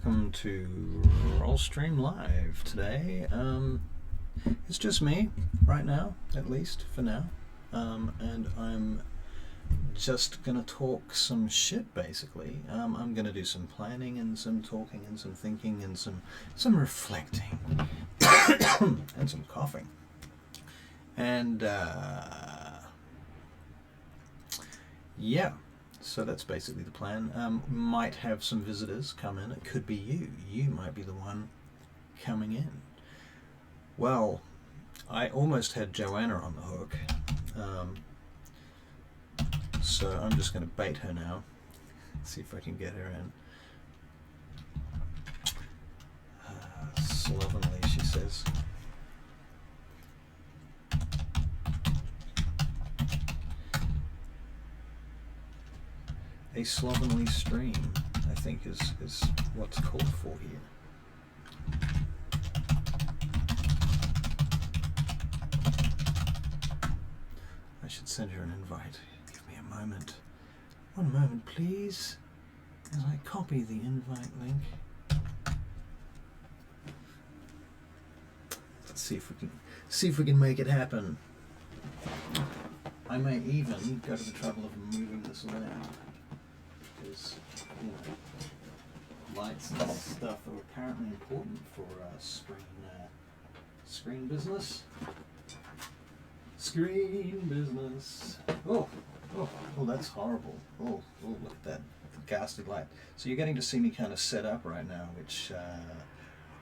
welcome to Rolestream Live today. It's just me right now, at least for now, and I'm just gonna talk some shit basically. I'm gonna do some planning and some talking and some thinking and some reflecting and some coughing, and yeah. So that's basically the plan. Might have some visitors come in. It could be you. You might be the one coming in. Well, I almost had Johanna on the hook. So I'm just going to bait her now. See if I can get her in. Slovenly, she says. A slovenly stream, I think, is what's called for here. I should send her an invite. Give me a moment. One moment, please, as I copy the invite link. Let's see if we can make it happen. I may even go to the trouble of moving this around. Because, you know, lights and stuff are apparently important for screen business. Screen business. Oh, that's horrible. Oh, look at that ghastly light. So you're getting to see me kind of set up right now, which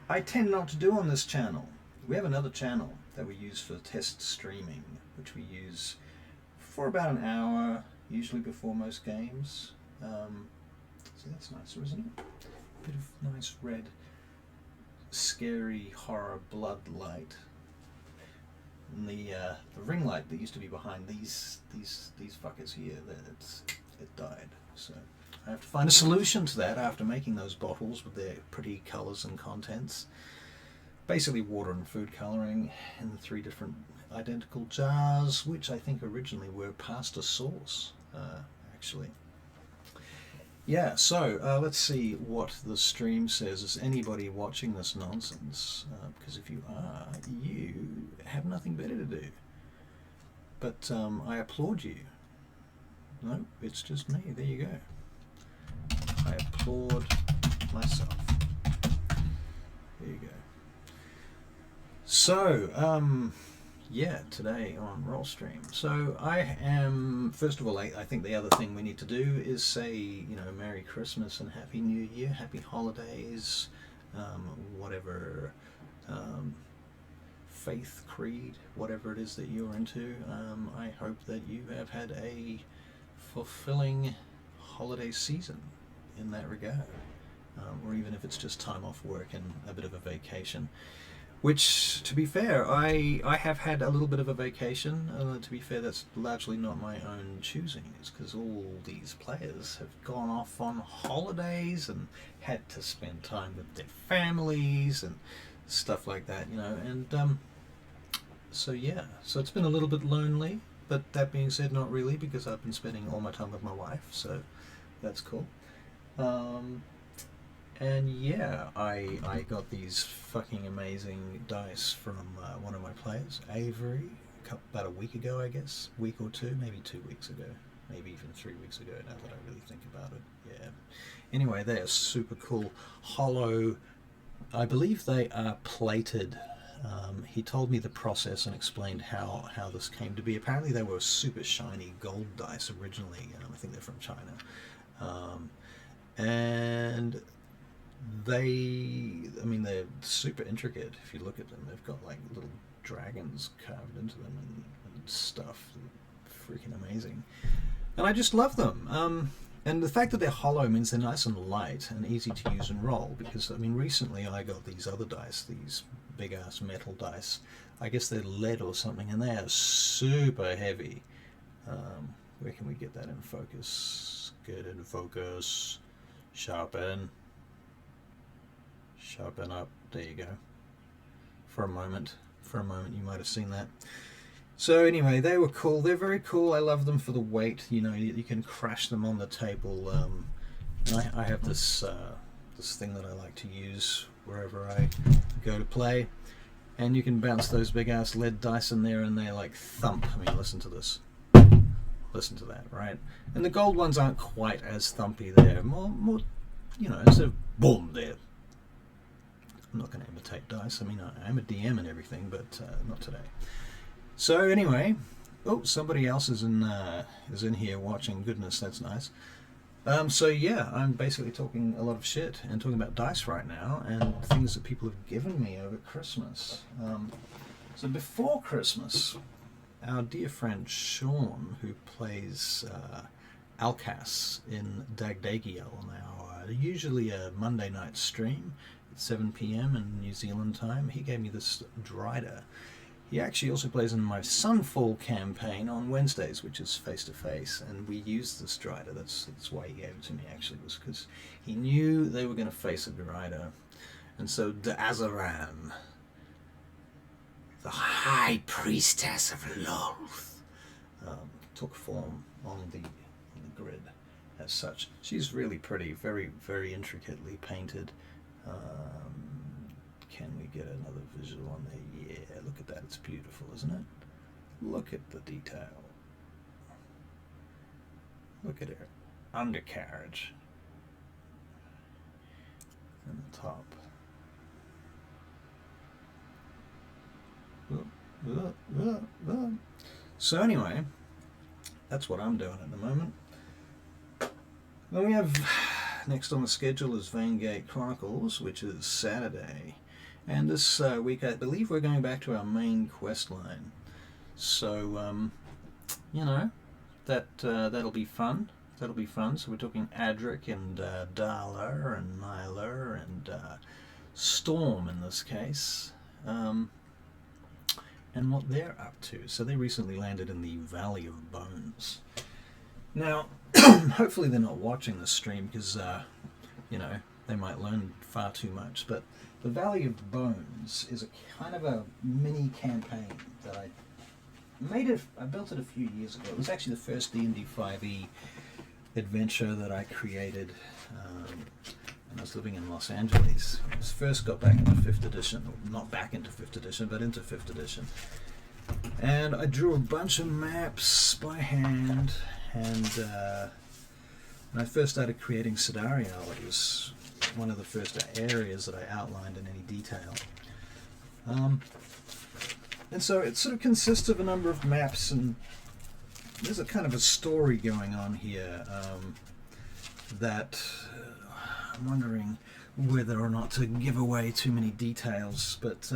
I tend not to do on this channel. We have another channel that we use for test streaming, which we use for about an hour, usually before most games. So that's nicer, isn't it? A bit of nice red, scary horror blood light. And the ring light that used to be behind these fuckers here, it died. So I have to find a solution to that after making those bottles with their pretty colours and contents. Basically water and food colouring in 3 different identical jars, which I think originally were pasta sauce, actually. Yeah, so let's see what the stream says. Is anybody watching this nonsense? Because if you are, you have nothing better to do. But I applaud you. No, it's just me. There you go. I applaud myself. There you go. So, yeah, today on Rolestream. So I am, first of all, I think the other thing we need to do is say, you know, Merry Christmas and Happy New Year, Happy Holidays, whatever faith, creed, whatever it is that you're into. I hope that you have had a fulfilling holiday season in that regard, or even if it's just time off work and a bit of a vacation. Which, to be fair, I have had a little bit of a vacation. To be fair, that's largely not my own choosing. It's because all these players have gone off on holidays and had to spend time with their families and stuff like that, you know. And so yeah, so it's been a little bit lonely. But that being said, not really, because I've been spending all my time with my wife, so that's cool. And yeah, I got these fucking amazing dice from one of my players, Avery, about a week ago, I guess. Week or two, maybe 2 weeks ago. Maybe even 3 weeks ago, now that I really think about it. Yeah. Anyway, they are super cool. Hollow, I believe they are plated. He told me the process and explained how this came to be. Apparently they were super shiny gold dice originally. I think they're from China. And they're super intricate if you look at them. They've got like little dragons carved into them and stuff. Freaking amazing. And I just love them. And the fact that they're hollow means they're nice and light and easy to use and roll, because I mean recently I got these other dice, these big ass metal dice. I guess they're lead or something, and they are super heavy. Where can we get that in focus? Get in focus. Sharpen up. There you go. For a moment you might have seen that. So anyway, they were cool. They're very cool. I love them for the weight. You know, you can crash them on the table. I have this this thing that I like to use wherever I go to play. And you can bounce those big ass lead dice in there and they like thump. I mean, listen to this. Listen to that, right? And the gold ones aren't quite as thumpy there. More, you know, instead of boom there. I'm not going to imitate dice. I mean, I am a DM and everything, but not today. So anyway, oh, somebody else is in here watching. Goodness, that's nice. So yeah, I'm basically talking a lot of shit and talking about dice right now and things that people have given me over Christmas. So before Christmas, our dear friend Sean, who plays Alcas in Dagdagiel on our usually a Monday night stream at 7 p.m. in New Zealand time, he gave me this Drider. He actually also plays in my Sunfall campaign on Wednesdays, which is face-to-face, and we used this Drider. That's why he gave it to me, actually, was because he knew they were going to face a Drider. And so Da'azaran, the High Priestess of Lolth, took form on the grid as such. She's really pretty, very, very intricately painted. Can we get another visual on there? Yeah, look at that. It's beautiful, isn't it? Look at the detail. Look at her undercarriage. And the top. So anyway, that's what I'm doing at the moment. Then we have, next on the schedule is Vaingate Chronicles, which is Saturday. And this week, I believe we're going back to our main quest line. So, you know, that'll be fun. That'll be fun. So we're talking Adric and Darla and Nyla and Storm in this case. And what they're up to. So they recently landed in the Valley of Bones. Now, hopefully they're not watching this stream because, you know, they might learn far too much. But the Valley of Bones is a kind of a mini campaign that I built it a few years ago. It was actually the first D&D 5e adventure that I created when I was living in Los Angeles. I first got back into 5th edition, or not back into 5th edition, but into 5th edition. And I drew a bunch of maps by hand, and when I first started creating Sidariel, it was one of the first areas that I outlined in any detail. And so it sort of consists of a number of maps, and there's a kind of a story going on here that I'm wondering whether or not to give away too many details, but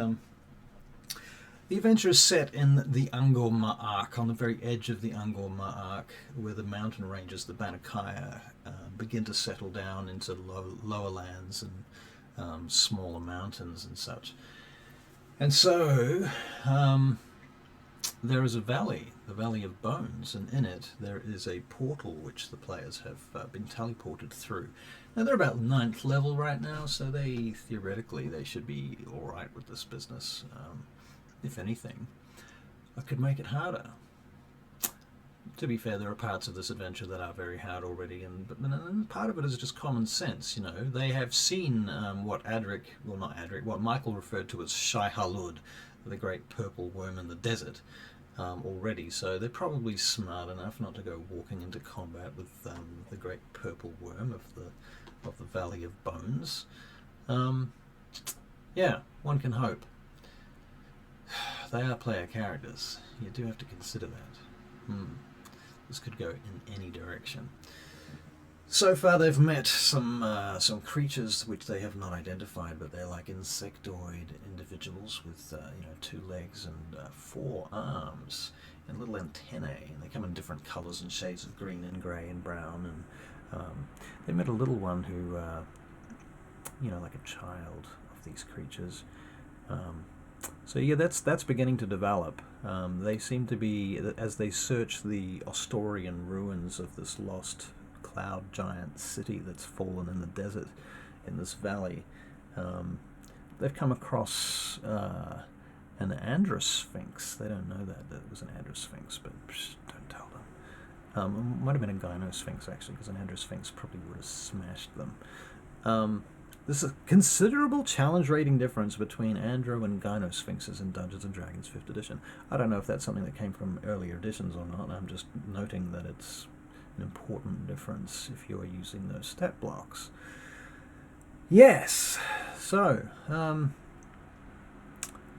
the adventure is set in the Angkor Ma'ark, on the very edge of the Angkor Ma'ark, where the mountain ranges, the Banakaya, begin to settle down into lower lands and smaller mountains and such. And so there is a valley, the Valley of Bones, and in it there is a portal which the players have been teleported through. Now they're about 9th level right now, so theoretically they should be alright with this business. If anything, I could make it harder. To be fair, there are parts of this adventure that are very hard already, and part of it is just common sense. You know, they have seen what what Michael referred to as Shai-Halud, the great purple worm in the desert, already. So they're probably smart enough not to go walking into combat with the great purple worm of the Valley of Bones. Yeah, one can hope. They are player characters. You do have to consider that. This could go in any direction. So far they've met some creatures which they have not identified, but they're like insectoid individuals with 2 legs and 4 arms and little antennae, and they come in different colours and shades of green and grey and brown. And they met a little one who, like a child of these creatures. So yeah, that's beginning to develop. They seem to be, as they search the Ostorian ruins of this lost cloud giant city that's fallen in the desert in this valley, they've come across an Andros Sphinx. They don't know that it was an Andros Sphinx, but don't tell them. It might have been a Gyno Sphinx actually, because an Andros Sphinx probably would have smashed them. There's a considerable challenge rating difference between Andro and Gyno Sphinxes in Dungeons & Dragons 5th edition. I don't know if that's something that came from earlier editions or not. I'm just noting that it's an important difference if you're using those stat blocks. Yes, so, the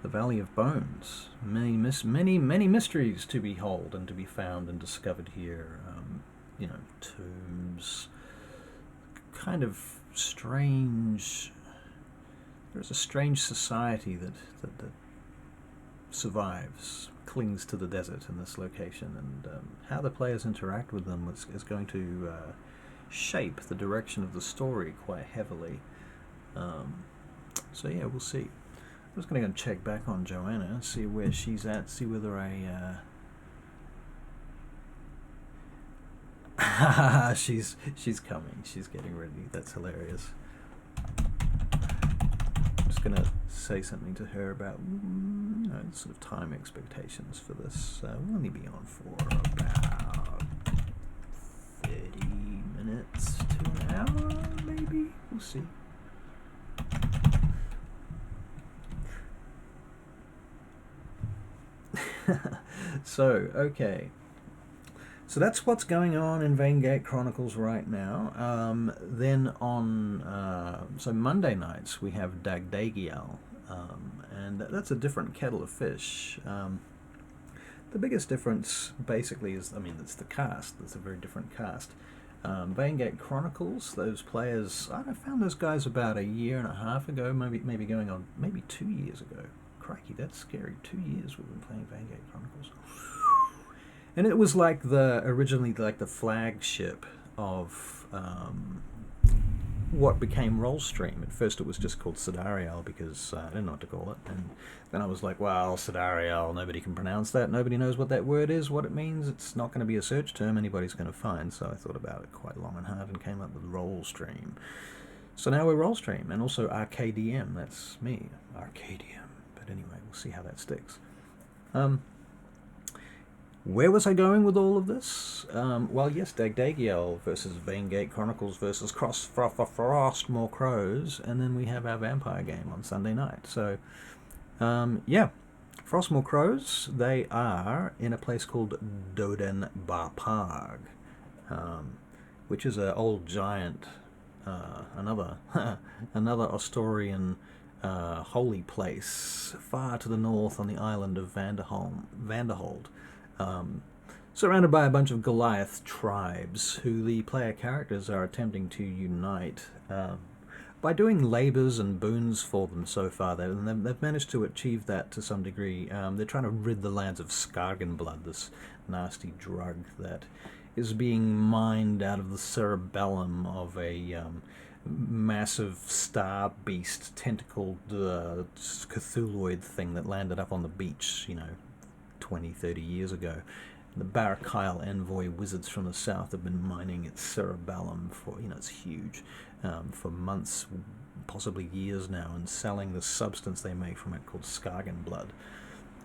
Valley of Bones. Many mysteries to behold and to be found and discovered here. Tombs, kind of strange. There's a strange society that survives, clings to the desert in this location, and how the players interact with them is going to shape the direction of the story quite heavily. So yeah, we'll see. I'm just going to go and check back on Johanna, see where she's at, see whether she's coming. She's getting ready. That's hilarious. I'm just going to say something to her about sort of time expectations for this. We'll only be on for about 30 minutes to an hour, maybe. We'll see. So, okay. So that's what's going on in Vaingate Chronicles right now. Then on so Monday nights we have Dagdagiel, and that's a different kettle of fish. The biggest difference basically is, it's the cast. It's a very different cast. Vaingate Chronicles, those players, I found those guys about a year and a half ago, maybe going on, maybe 2 years ago. Crikey, that's scary. 2 years we've been playing Vaingate Chronicles. And it was originally the flagship of what became Rolestream. At first it was just called Sidariel because I didn't know what to call it. And then I was like, well, Sidariel, nobody can pronounce that. Nobody knows what that word is, what it means. It's not going to be a search term anybody's going to find. So I thought about it quite long and hard and came up with Rolestream. So now we're Rolestream, and also Rkdm. That's me, Rkdm. But anyway, we'll see how that sticks. Where was I going with all of this? Well, yes, Dagdagiel versus Vaingate Chronicles versus Frostmoor Crows, and then we have our vampire game on Sunday night. So, yeah, Frostmoor Crows, they are in a place called Doden Barparg, which is an old giant, another Ostorian holy place far to the north on the island of Vanderhold. Surrounded by a bunch of Goliath tribes who the player characters are attempting to unite by doing labours and boons for them so far. They've managed to achieve that to some degree. They're trying to rid the lands of Skagenblood, this nasty drug that is being mined out of the cerebellum of a massive star beast, tentacled Cthulhuoid thing that landed up on the beach, 20, 30 years ago. The Barakyle envoy wizards from the south have been mining its cerebellum for, it's huge, for months, possibly years now, and selling the substance they make from it called Skagenblood.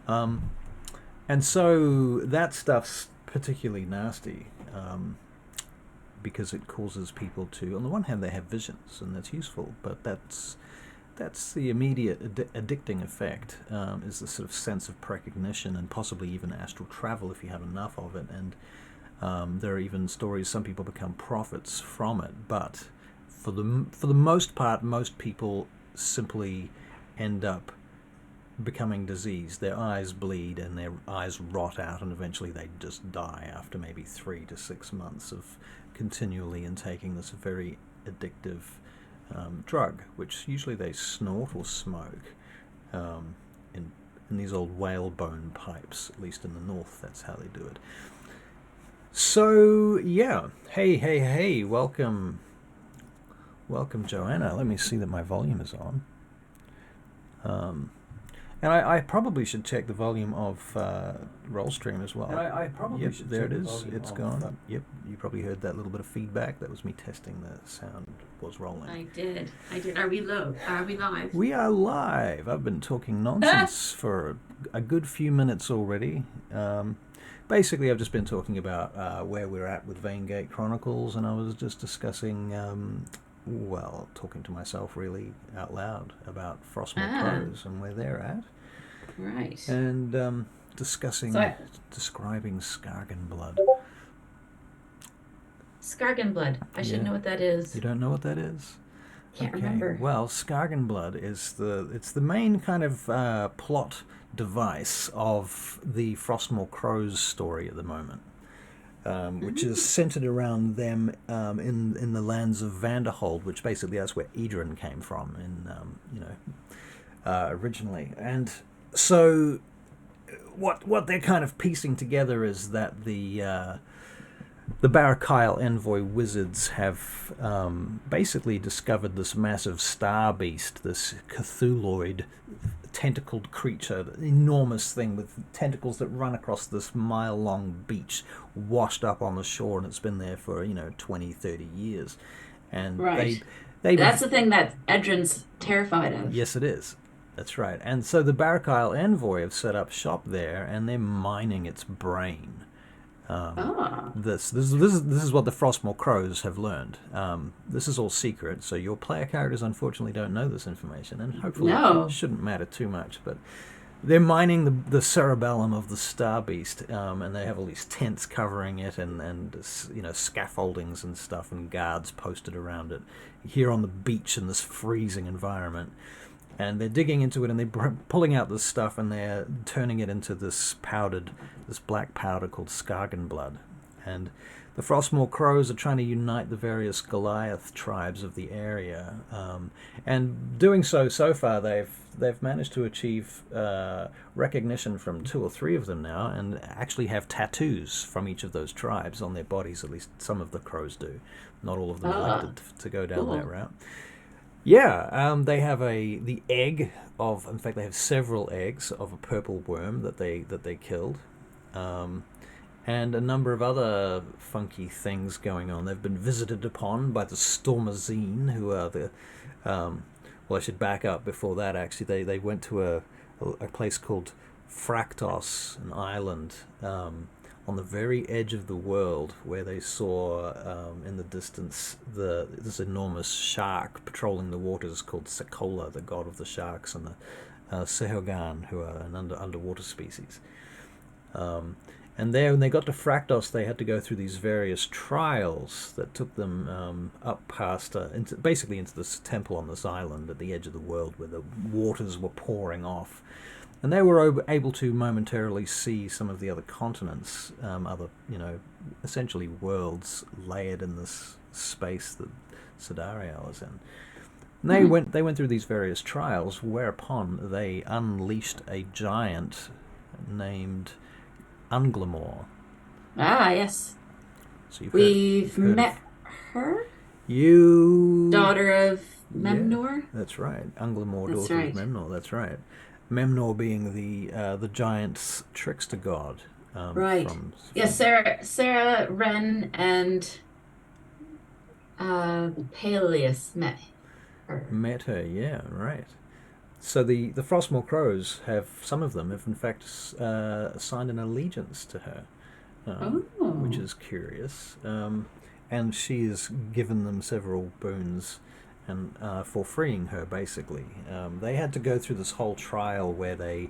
And so that stuff's particularly nasty, because it causes people to, on the one hand, they have visions, and that's useful, but that's the immediate addicting effect, is the sort of sense of precognition and possibly even astral travel if you have enough of it. And there are even stories some people become prophets from it, but for the most part, most people simply end up becoming diseased. Their eyes bleed and their eyes rot out, and eventually they just die after maybe 3 to 6 months of continually intaking this very addictive drug, which usually they snort or smoke in these old whalebone pipes. At least in the north, that's how they do it. So yeah, hey, welcome Johanna. Let me see that my volume is on. And I probably should check the volume of Rolestream as well. I probably should there check it the is. volume It's of gone. Yep, you probably heard that little bit of feedback. That was me testing the sound was rolling. I did. Are we low? Are we live? We are live. I've been talking nonsense for a good few minutes already. Basically, I've just been talking about where we're at with Vaingate Chronicles, and I was just discussing well, talking to myself really out loud about Frostmoor Ah. Crows and where they're at. Right. And describing Skargan blood. Skargan blood. I should know what that is. You don't know what that is? Can't remember. Well, Skargan blood is the main kind of plot device of the Frostmoor Crows story at the moment, which is centered around them in the lands of Vanderhold, which basically that's where Idrin came from, originally. And so, what they're kind of piecing together is that the Barakyle envoy wizards have basically discovered this massive star beast, this Cthulhuoid tentacled creature, enormous thing with tentacles that run across this mile-long beach, washed up on the shore, and it's been there for 20, 30 years. And right. they That's the thing that Edrin's terrified of. Yes, it is. That's right. And so the Barakyle envoy have set up shop there, and they're mining its brain. This is what the Frostmoor Crows have learned. This is all secret, so your player characters unfortunately don't know this information, and hopefully it shouldn't matter too much. But they're mining the cerebellum of the Star Beast, and they have all these tents covering it, and scaffoldings and stuff, and guards posted around it. Here on the beach in this freezing environment. And they're digging into it, and they're pulling out this stuff, and they're turning it into this black powder called Skargan blood. And the Frostmoor Crows are trying to unite the various Goliath tribes of the area, and doing so far, they've managed to achieve recognition from 2 or 3 of them now, and actually have tattoos from each of those tribes on their bodies. At least some of the crows do. Not all of them elected to go down that route. Yeah, they have the egg of. In fact, they have several eggs of a purple worm that they killed, and a number of other funky things going on. They've been visited upon by the Stormazine, who are the. Well, I should back up before that. Actually, they went to a place called Fraktos, an island. On the very edge of the world, where they saw in the distance this enormous shark patrolling the waters called Sekola, the god of the sharks, and the Sehogan, who are an underwater species. And there, when they got to Fraktos, they had to go through these various trials that took them up past, into this temple on this island at the edge of the world, where the waters were pouring off. And they were able to momentarily see some of the other continents, essentially worlds layered in this space that Sidariel is in. And they went through these various trials, whereupon they unleashed a giant named Unglamore. Ah, yes. So we've met her? Daughter of Memnor? Yeah, that's right. Unglamore, daughter of Memnor, that's right. Memnor being the giant's trickster god. Right. Sarah, Wren, and Peleus met her. Met her, yeah, right. So the Frostmoor Crows some of them have in fact signed an allegiance to her, which is curious. And she has given them several boons. And for freeing her, basically. They had to go through this whole trial where they,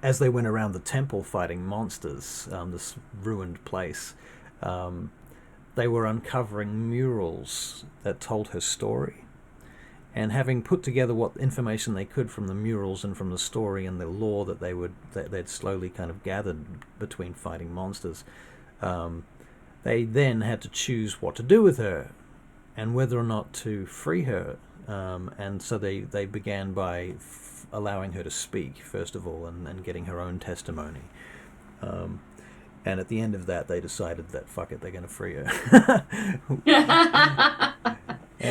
as they went around the temple fighting monsters, this ruined place, they were uncovering murals that told her story. And having put together what information they could from the murals and from the story and the lore that they'd slowly kind of gathered between fighting monsters, they then had to choose what to do with her, and whether or not to free her. And so they began by allowing her to speak, first of all, and getting her own testimony. And at the end of that, they decided that, fuck it, they're going to free her.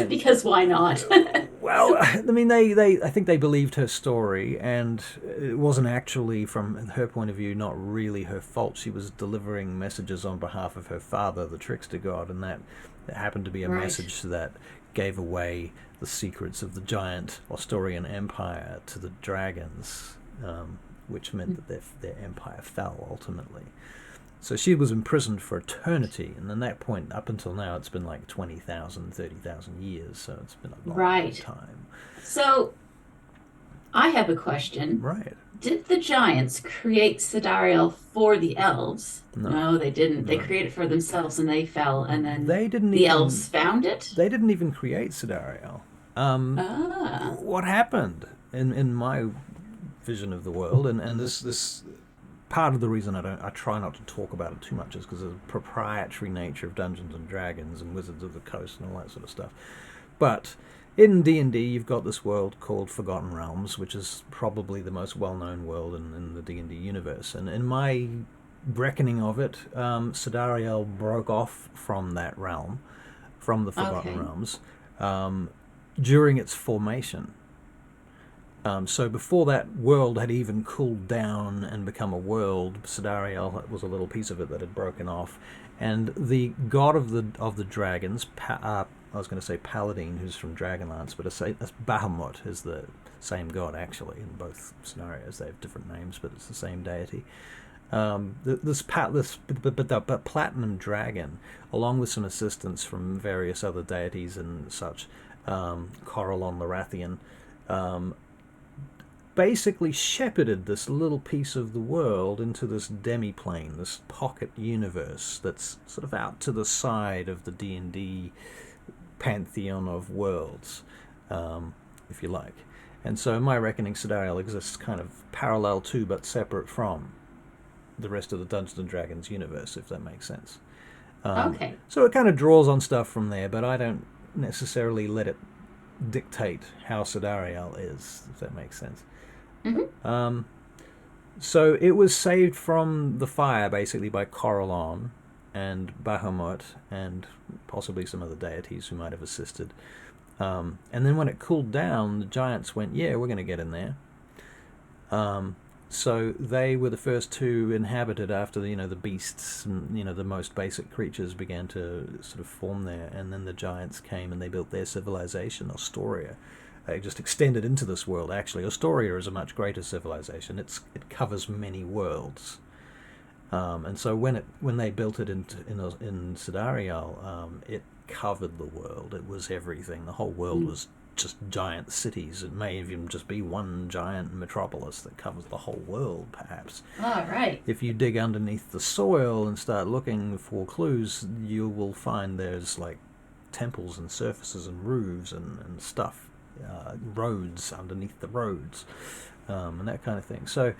Because why not? Well, I mean, I think they believed her story, and it wasn't actually, from her point of view, not really her fault. She was delivering messages on behalf of her father, the trickster god, and that happened to be a message that gave away the secrets of the giant Ostorian Empire to the dragons, which meant that their empire fell ultimately. So she was imprisoned for eternity, and at that point, up until now, it's been like 20,000, 30,000 years, so it's been a long time. So, I have a question. Right. Did the giants create Sidariel for the elves? No, they didn't. They created it for themselves, and they fell, and then elves found it? They didn't even create Sidariel. What happened in my vision of the world, and this part of the reason I try not to talk about it too much is because of the proprietary nature of Dungeons and Dragons and Wizards of the Coast and all that sort of stuff. But in D&D, you've got this world called Forgotten Realms, which is probably the most well-known world in the D&D universe. And in my reckoning of it, Sidariel broke off from that realm, from the Forgotten Realms, during its formation. So before that world had even cooled down and become a world, Sidariel was a little piece of it that had broken off, and the god of the dragons, I was going to say Paladin, who's from Dragonlance, but that's Bahamut is the same god actually in both scenarios. They have different names, but it's the same deity. The Platinum Dragon, along with some assistance from various other deities and such, Corellon Larathian, basically shepherded this little piece of the world into this demi-plane, this pocket universe that's sort of out to the side of the D&D pantheon of worlds, if you like. And so in my reckoning, Sidariel exists kind of parallel to but separate from the rest of the Dungeons and Dragons universe, if that makes sense. So it kind of draws on stuff from there, but I don't necessarily let it dictate how Sidariel is, if that makes sense. Mm-hmm. So it was saved from the fire, basically, by Corellon and Bahamut and possibly some other deities who might have assisted. And then when it cooled down, the giants went, yeah, we're going to get in there. So they were the first to inhabit it after the beasts and the most basic creatures began to sort of form there, and then the giants came and they built their civilization, Astoria. They just extended into this world. Actually, Astoria is a much greater civilization. It covers many worlds, and so when they built it in Sidariel, it covered the world. It was everything. The whole world was just giant cities. It may even just be one giant metropolis that covers the whole world, perhaps. All right. If you dig underneath the soil and start looking for clues, you will find there's like temples and surfaces and roofs and stuff, roads underneath the roads, and that kind of thing. So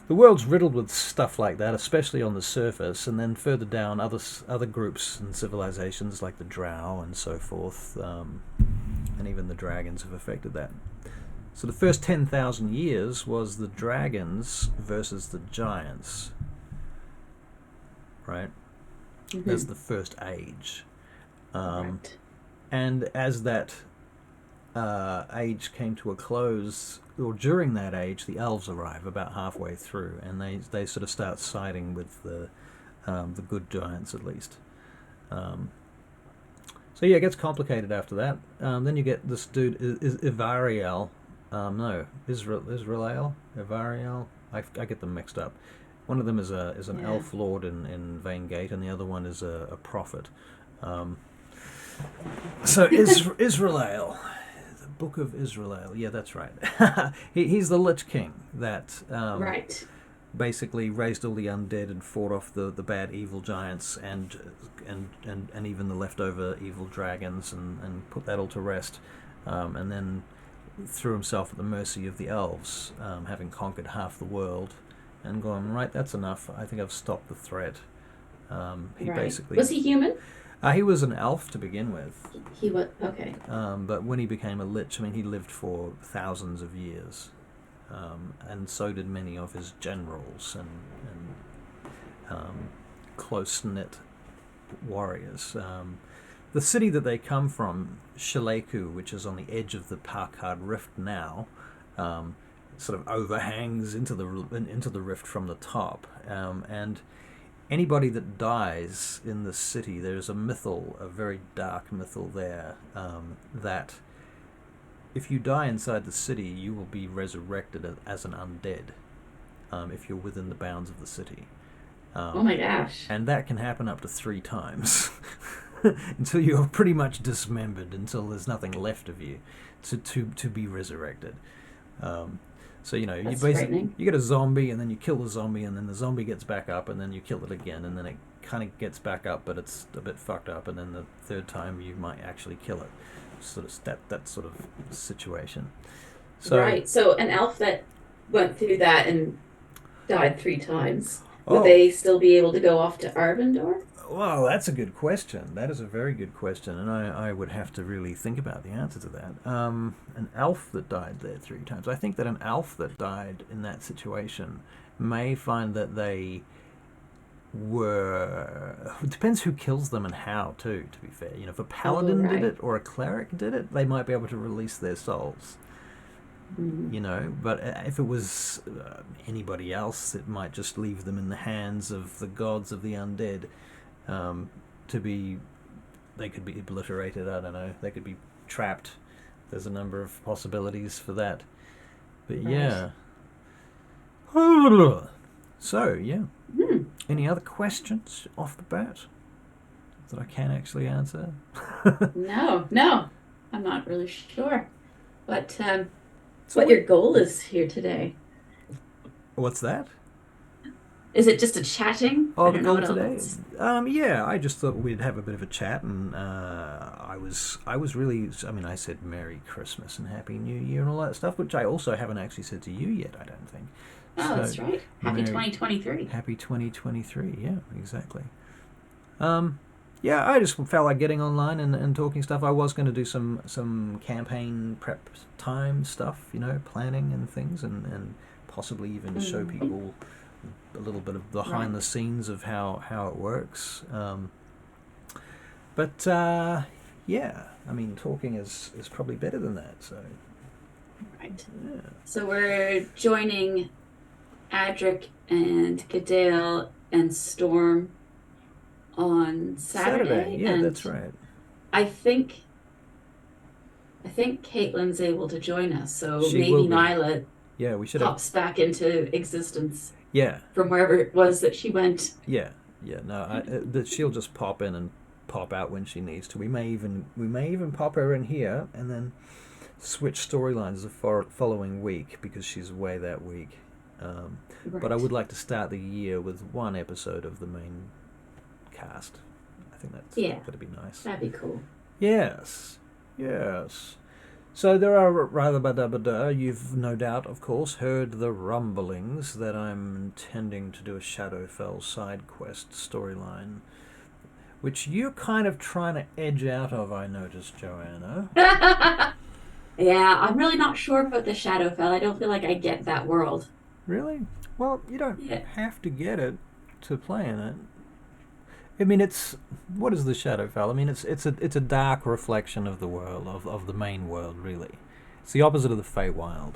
the world's riddled with stuff like that, especially on the surface, and then further down, other groups and civilizations like the Drow and so forth, and even the dragons have affected that. So the first 10,000 years was the dragons versus the giants, right? Mm-hmm. That's the first age. Right. And as that age came to a close, or during that age, the elves arrive about halfway through, and they sort of start siding with the good giants, at least. So yeah, it gets complicated after that. Then you get this dude, Ivariel. Israel? Ivariel? I get them mixed up. One of them is an elf lord in Vaingate, and the other one is a prophet. So Israel, the Book of Israel. Yeah, that's right. He's the Lich King that right. basically raised all the undead and fought off the bad evil giants and even the leftover evil dragons and put that all to rest, and then threw himself at the mercy of the elves, having conquered half the world, and gone, right, that's enough. I think I've stopped the threat. Basically was he human? He was an elf to begin with. He was okay. But when he became a lich, he lived for thousands of years. And so did many of his generals and close-knit warriors. The city that they come from, Shaleku, which is on the edge of the Parkard Rift now, sort of overhangs into the rift from the top. And anybody that dies in the city, there's a very dark mythal there, that if you die inside the city, you will be resurrected as an undead, if you're within the bounds of the city. Oh my gosh. And that can happen up to 3 times. Until you're pretty much dismembered, until there's nothing left of you to be resurrected. So, you get a zombie, and then you kill the zombie, and then the zombie gets back up, and then you kill it again, and then it kind of gets back up, but it's a bit fucked up, and then the 3rd time you might actually kill it. Sort of that sort of situation. So, right. So an elf that went through that and died 3 times, would they still be able to go off to Arvindor? Well, that's a good question. That is a very good question, and I would have to really think about the answer to that. An elf that died there 3 times. I think that an elf that died in that situation may find that they were... It depends who kills them and how, too, to be fair. If a paladin did it or a cleric did it, they might be able to release their souls. But if it was anybody else, it might just leave them in the hands of the gods of the undead. They could be obliterated, I don't know, they could be trapped. There's a number of possibilities for that. But yeah. So, yeah. Any other questions off the bat that I can actually answer? No. I'm not really sure. But what your goal is here today. What's that? Is it just a chatting? Oh, the goal today? Yeah, I just thought we'd have a bit of a chat, and I was really... I said Merry Christmas and Happy New Year and all that stuff, which I also haven't actually said to you yet, I don't think. Oh, that's right. Happy 2023. Happy 2023, yeah, exactly. Yeah, I just felt like getting online and talking stuff. I was going to do some campaign prep time stuff, planning and things, and possibly even show people a little bit of behind the scenes of how it works. But yeah, talking is probably better than that. So right. Yeah. So we're joining Adric and Gadale and Storm on Saturday. Yeah, and that's right. I think Caitlin's able to join us, so She maybe will be. Nyla We should pops back into existence. Yeah. From wherever it was that she went. Yeah. No, she'll just pop in and pop out when she needs to. We may even pop her in here and then switch storylines the following week because she's away that week. But I would like to start the year with 1 episode of the main cast. I think that'd be nice. That'd be cool. Yes. So there are you've no doubt, of course, heard the rumblings that I'm intending to do a Shadowfell side quest storyline, which you're kind of trying to edge out of, I noticed, Johanna. Yeah, I'm really not sure about the Shadowfell. I don't feel like I get that world. Really? Well, you don't have to get it to play in it. What is the Shadowfell? It's a dark reflection of the world, of the main world, really. It's the opposite of the Feywild.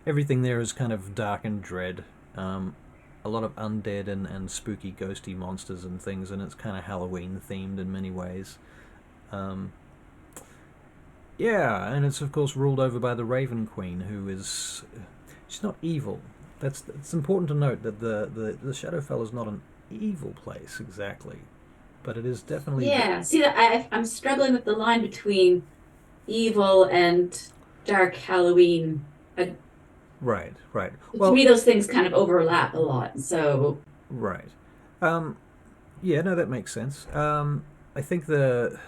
Everything there is kind of dark and dread. A lot of undead and spooky ghosty monsters and things, and it's kind of Halloween themed in many ways. Yeah, and it's of course ruled over by the Raven Queen, who is... She's not evil. It's important to note that the Shadowfell is not an evil place exactly, but it is definitely... Yeah, see, I'm struggling with the line between evil and dark Halloween. Right. To me, those things kind of overlap a lot, so... Right. Yeah, no, that makes sense. I think the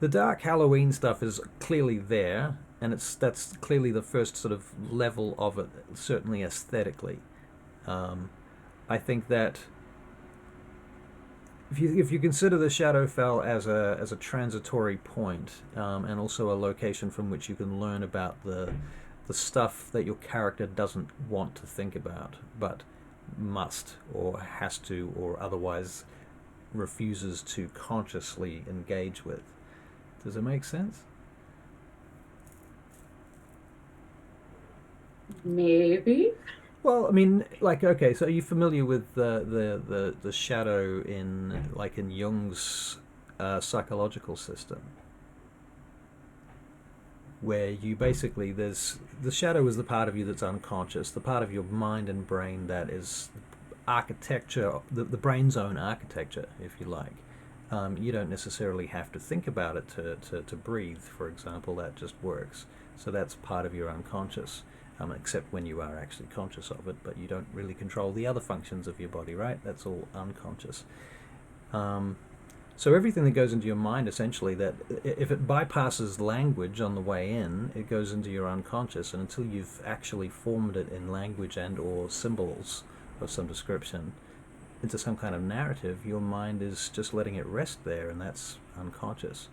dark Halloween stuff is clearly there, and that's clearly the first sort of level of it, certainly aesthetically. I think that if you consider the Shadowfell as a transitory point, and also a location from which you can learn about the stuff that your character doesn't want to think about, but must or has to or otherwise refuses to consciously engage with. Does it make sense? Maybe. Well, okay, so are you familiar with the shadow in Jung's psychological system? where you basically, the shadow is the part of you that's unconscious, the part of your mind and brain that is architecture, the brain's own architecture, if you like. You don't necessarily have to think about it to breathe, for example. That just works. So that's part of your unconscious, except when you are actually conscious of it, but you don't really control the other functions of your body, right? That's all unconscious. So everything that goes into your mind, essentially, that if it bypasses language on the way in, it goes into your unconscious, and until you've actually formed it in language and or symbols of some description into some kind of narrative, your mind is just letting it rest there, and that's unconscious.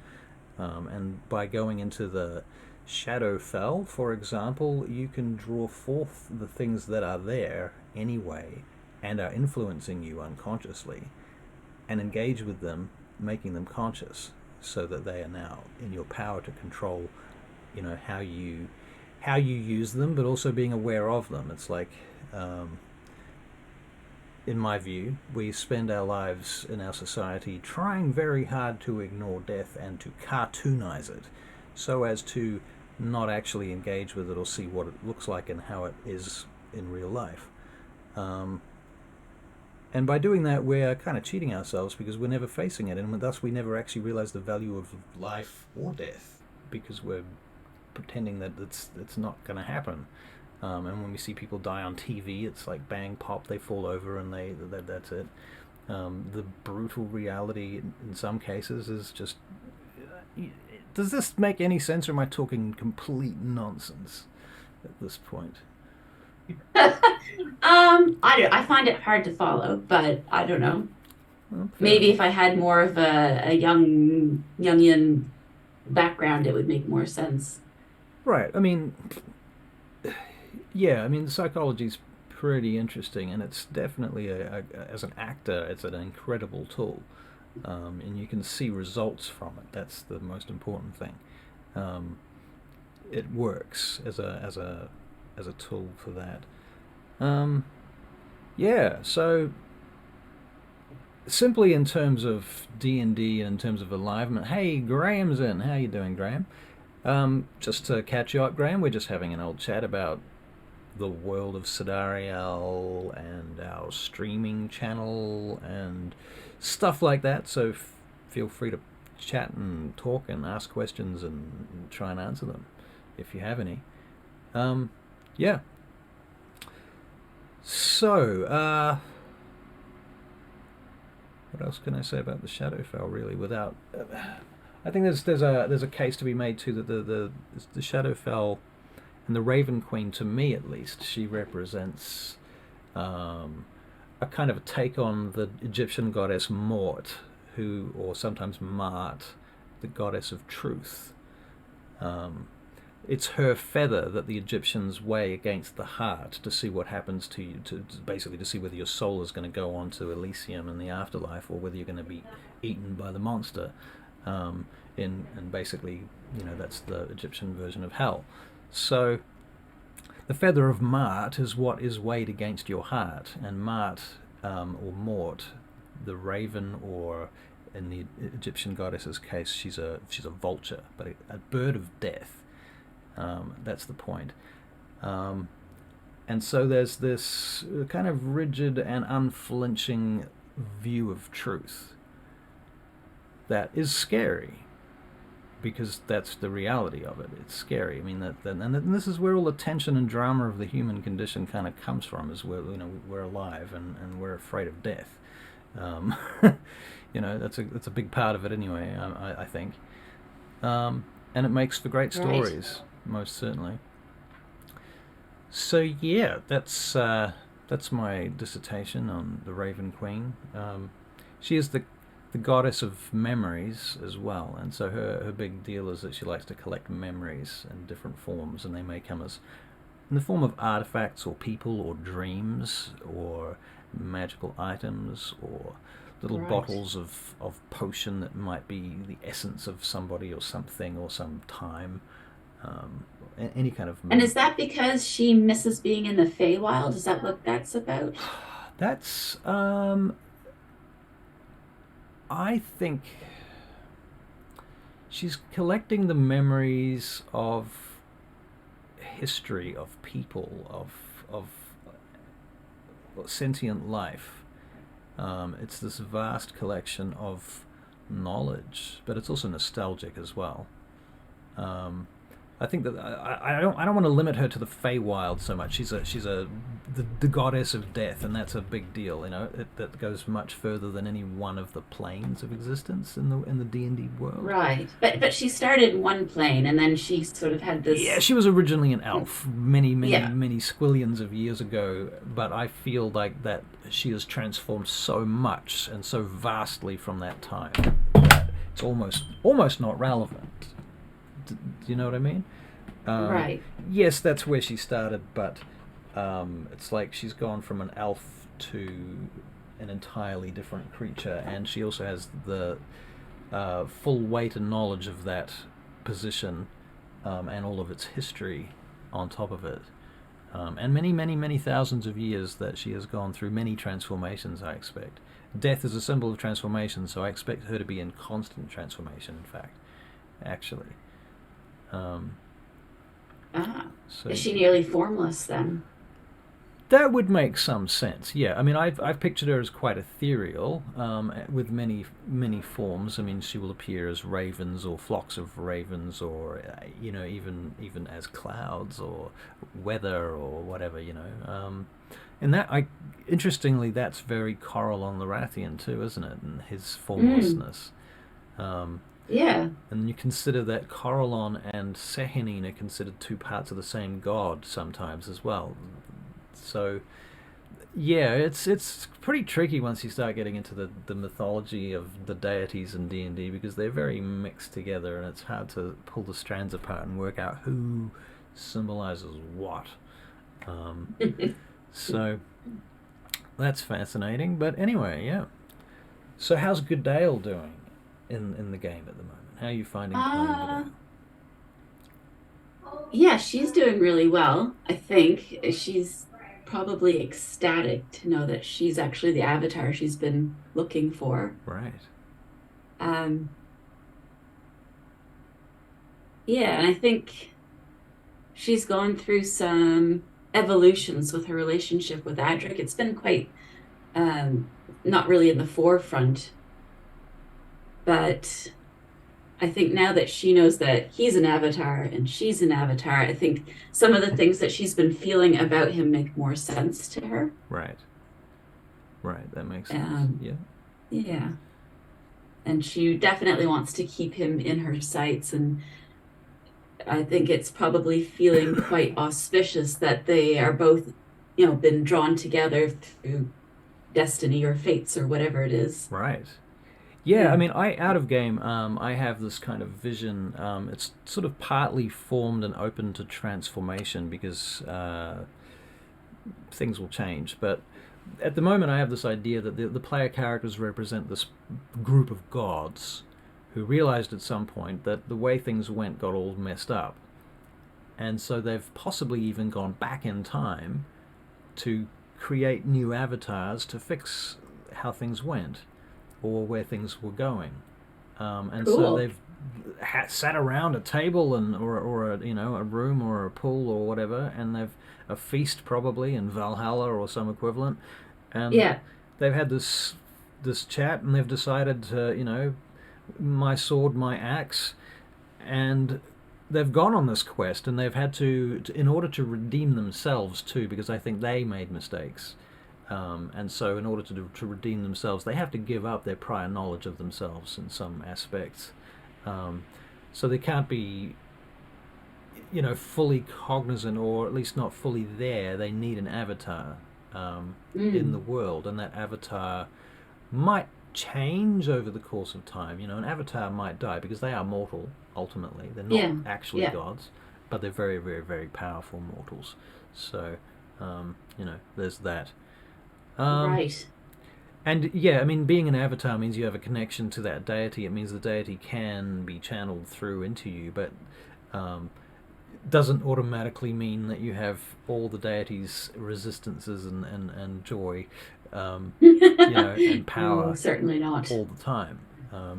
And by going into the Shadowfell, for example, you can draw forth the things that are there anyway and are influencing you unconsciously and engage with them, making them conscious, so that they are now in your power to control, how you use them, but also being aware of them. It's like, in my view, we spend our lives in our society trying very hard to ignore death and to cartoonize it, so as to not actually engage with it or see what it looks like and how it is in real life. And by doing that, we're kind of cheating ourselves, because we're never facing it, and thus we never actually realize the value of life or death, because we're pretending that it's not going to happen. And when we see people die on TV, it's like bang, pop, they fall over, and that's it. The brutal reality in some cases is just... Does this make any sense, or am I talking complete nonsense at this point? I find it hard to follow, but I don't know. Well, maybe if I had more of a Jungian background, it would make more sense. Right. I mean, yeah. I mean, psychology's pretty interesting, and it's definitely as an actor, it's an incredible tool, and you can see results from it. That's the most important thing. It works as a tool for that. Yeah, so simply in terms of D&D and in terms of alignment, hey, Graham's in. How you doing, Graham? Just to catch you up, Graham, we're just having an old chat about the world of Sidariel and our streaming channel and stuff like that, so feel free to chat and talk and ask questions and try and answer them if you have any. Yeah. So, what else can I say about the Shadowfell, really, without... I think there's a case to be made, too, that the Shadowfell and the Raven Queen, to me at least, she represents a kind of a take on the Egyptian goddess Mort, or sometimes Mart, the goddess of truth. It's her feather that the Egyptians weigh against the heart to see what happens to you, basically to see whether your soul is going to go on to Elysium in the afterlife, or whether you're going to be eaten by the monster. And basically, that's the Egyptian version of hell. So the feather of Mart is what is weighed against your heart, and Mart, or Mort, the raven, or in the Egyptian goddess's case, she's a vulture, but a bird of death. That's the point. And so there's this kind of rigid and unflinching view of truth that is scary, because that's the reality of it. It's scary. I mean, and this is where all the tension and drama of the human condition kind of comes from, is where we're alive and we're afraid of death. That's a big part of it anyway. I think, and it makes for great stories. Right. Most certainly. So yeah, that's my dissertation on the Raven Queen. She is the goddess of memories as well, and so her big deal is that she likes to collect memories in different forms, and they may come as in the form of artifacts or people or dreams or magical items or little bottles of potion that might be the essence of somebody or something or some time. Any kind of... And is that because she misses being in the Feywild? Is that what that's about? That's, I think she's collecting the memories of history, of people, of sentient life. It's this vast collection of knowledge, but it's also nostalgic as well. I think that I don't want to limit her to the Feywild so much. She's the goddess of death, and that's a big deal. You know, that goes much further than any one of the planes of existence in the D&D world. Right, but she started one plane, and then she sort of had this. Yeah, she was originally an elf many Yeah. squillions of years ago, but I feel like that she has transformed so much and so vastly from that time that it's almost not relevant. Do you know what I mean? Right. Yes, that's where she started, but it's like she's gone from an elf to an entirely different creature, and she also has the full weight and knowledge of that position and all of its history on top of it. And many thousands of years that she has gone through many transformations, I expect. Death is a symbol of transformation, so I expect her to be in constant transformation, in fact, actually. So Is she nearly formless then? that would make some sense. Yeah, I mean, I've pictured her as quite ethereal, with many forms. I mean, she will appear as ravens or flocks of ravens, or even as clouds or weather or whatever. And that interestingly, that's very Corellon the Rathian too, isn't it? And his formlessness. Yeah. And you consider that Corellon and Sehanine are considered two parts of the same god sometimes as well. So, yeah, it's pretty tricky once you start getting into the mythology of the deities in D&D, because they're very mixed together, and it's hard to pull the strands apart and work out who symbolizes what. So, that's fascinating. But anyway, yeah. So how's Dagdagel doing in the game at the moment? How are you finding playing Dagdagel? Yeah, she's doing really well. I think she's probably ecstatic to know that she's actually the avatar she's been looking for. Right. Yeah, and I think she's gone through some evolutions with her relationship with Adric. It's been quite not really in the forefront, but I think now that she knows that he's an avatar and she's an avatar, I think some of the things that she's been feeling about him make more sense to her. Right. That makes sense. Yeah. And she definitely wants to keep him in her sights, and I think it's probably feeling quite auspicious that they are both, been drawn together through destiny or fates or whatever it is. Right. Yeah, I mean, out of game, I have this kind of vision. It's sort of partly formed and open to transformation because things will change. But at the moment, I have this idea that the player characters represent this group of gods who realized at some point that the way things went got all messed up. And so they've possibly even gone back in time to create new avatars to fix how things went or where things were going. And Cool. so they've sat around a table or a room or a pool or whatever, and they've a feast probably in Valhalla or some equivalent. And they've had this chat, and they've decided to, my sword, my axe, and they've gone on this quest, and they've had to in order to redeem themselves too, because I think they made mistakes. And so in order to redeem themselves, they have to give up their prior knowledge of themselves in some aspects. So they can't be, fully cognizant, or at least not fully there. They need an avatar in the world, and that avatar might change over the course of time. An avatar might die because they are mortal, ultimately. They're not actually gods, but they're very, very, very powerful mortals. So, there's that. Right. And yeah, I mean, being an avatar means you have a connection to that deity. It means the deity can be channeled through into you, but doesn't automatically mean that you have all the deity's resistances and joy, and power. Certainly not. All the time.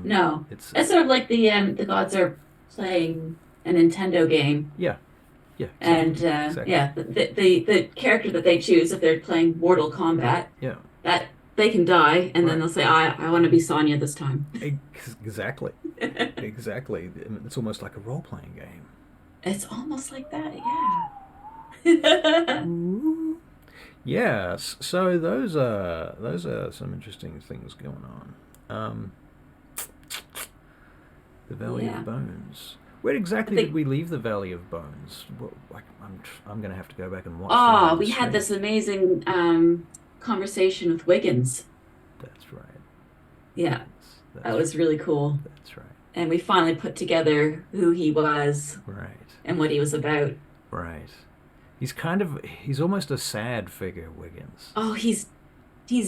No, It's sort of like the gods are playing a Nintendo game, yeah, and exactly. yeah, the character that they choose if they're playing Mortal Kombat, Yeah, that they can die, and then right. they'll say, I want to be Sonya this time. Exactly. Exactly. I mean, it's almost like a role-playing game. It's almost like that, yeah. Ooh. Yes. So those are some interesting things going on. The Valley Yeah. of Bones. Where I exactly did think, we leave the Valley of Bones? Like I'm going to have to go back and watch these oh, on the we had stream. this amazing conversation with Wiggins. That's right. Yeah, that That's was really cool. that's right. And we finally put together who he was Right. and what he was about. Right. He's almost a sad figure, Wiggins. Oh, he's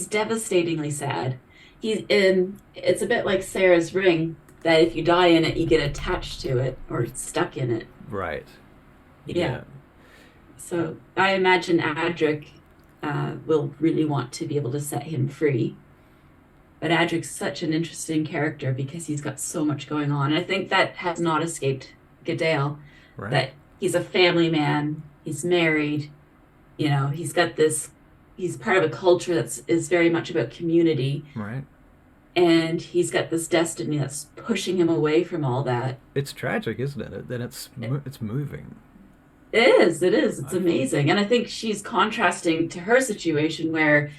devastatingly sad. It's a bit like Sarah's ring, that if you die in it, you get attached to it or stuck in it. Right. Yeah. Yeah. So I imagine Adric will really want to be able to set him free. But Adric's such an interesting character because he's got so much going on. I think that has not escaped Gadale, Right. that he's a family man, he's married, he's got this, he's part of a culture is very much about community, Right. and he's got this destiny that's pushing him away from all that. It's tragic, isn't it? Then it's moving. It is, it's I feel. amazing. And I think she's contrasting to her situation where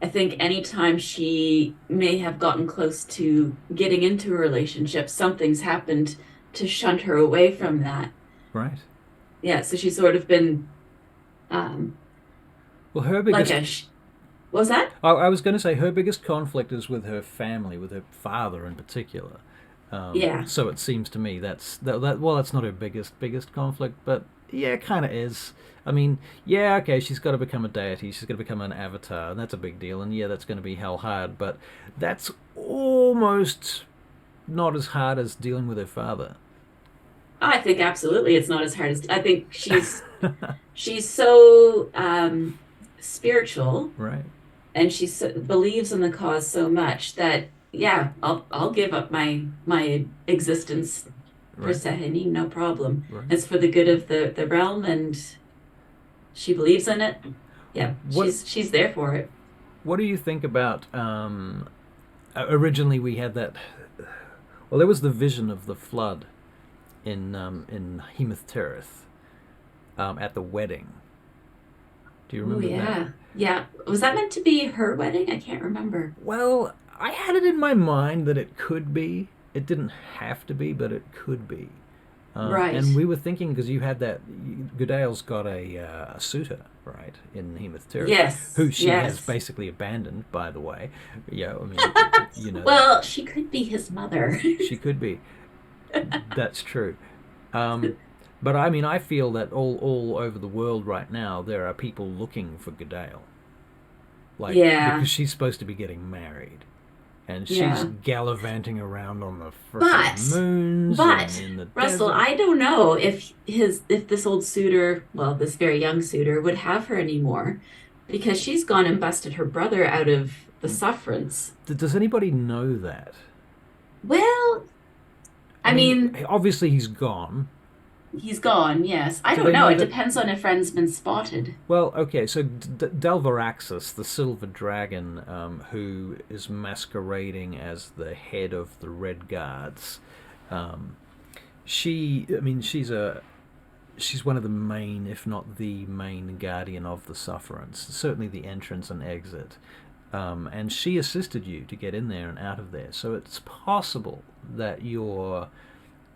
I think anytime she may have gotten close to getting into a relationship, something's happened to shunt her away from that. Right. Yeah, so she's sort of been um Well, her like biggest. what was that? I was going to say her biggest conflict is with her family, with her father in particular. Yeah. So it seems to me that. Well, that's not her biggest conflict, but yeah, kind of is. I mean, yeah, okay, she's got to become a deity, she's got to become an avatar, and that's a big deal, and yeah, that's going to be hell hard, but that's almost not as hard as dealing with her father. I think absolutely it's not as hard as I think she's so spiritual, Right, and believes in the cause so much that yeah, I'll give up my existence for right, Sahini, no problem. right. It's for the good of the realm, and she believes in it. Yeah, What she's there for it. What do you think about? Originally, we had that. Well, there was the vision of the flood in Hemeth Terrath at the wedding. Do you Oh remember that? yeah. Yeah. Was that meant to be her wedding? I can't remember. Well, I had it in my mind that it could be. It didn't have to be, but it could be. Right. And we were thinking because you had that. Goodale's got a suitor, right, in Hemeth Terrace, Yes. who she has Yes. basically abandoned. By the way, yeah, I mean, you know that Well, she could be his mother. she could be. That's true. Um, but I mean, I feel that all over the world right now there are people looking for Goodale, like Yeah. because she's supposed to be getting married. And she's Yeah. gallivanting around on the frickin' But moons and but in the Russell, desert. I don't know if this old suitor, well, this very young suitor, would have her anymore, because she's gone and busted her brother out of the sufferance. Does anybody know that? Well, I I mean, mean, obviously he's gone. he's gone, yes. I Do don't they know. know It that? depends on if friend's been spotted. Well, okay, so Delvaraxis, the silver dragon, who is masquerading as the head of the Red Guards, um, I mean, she's one of the main, if not the main guardian of the sufferance, certainly the entrance and exit. And she assisted you to get in there and out of there. So it's possible that your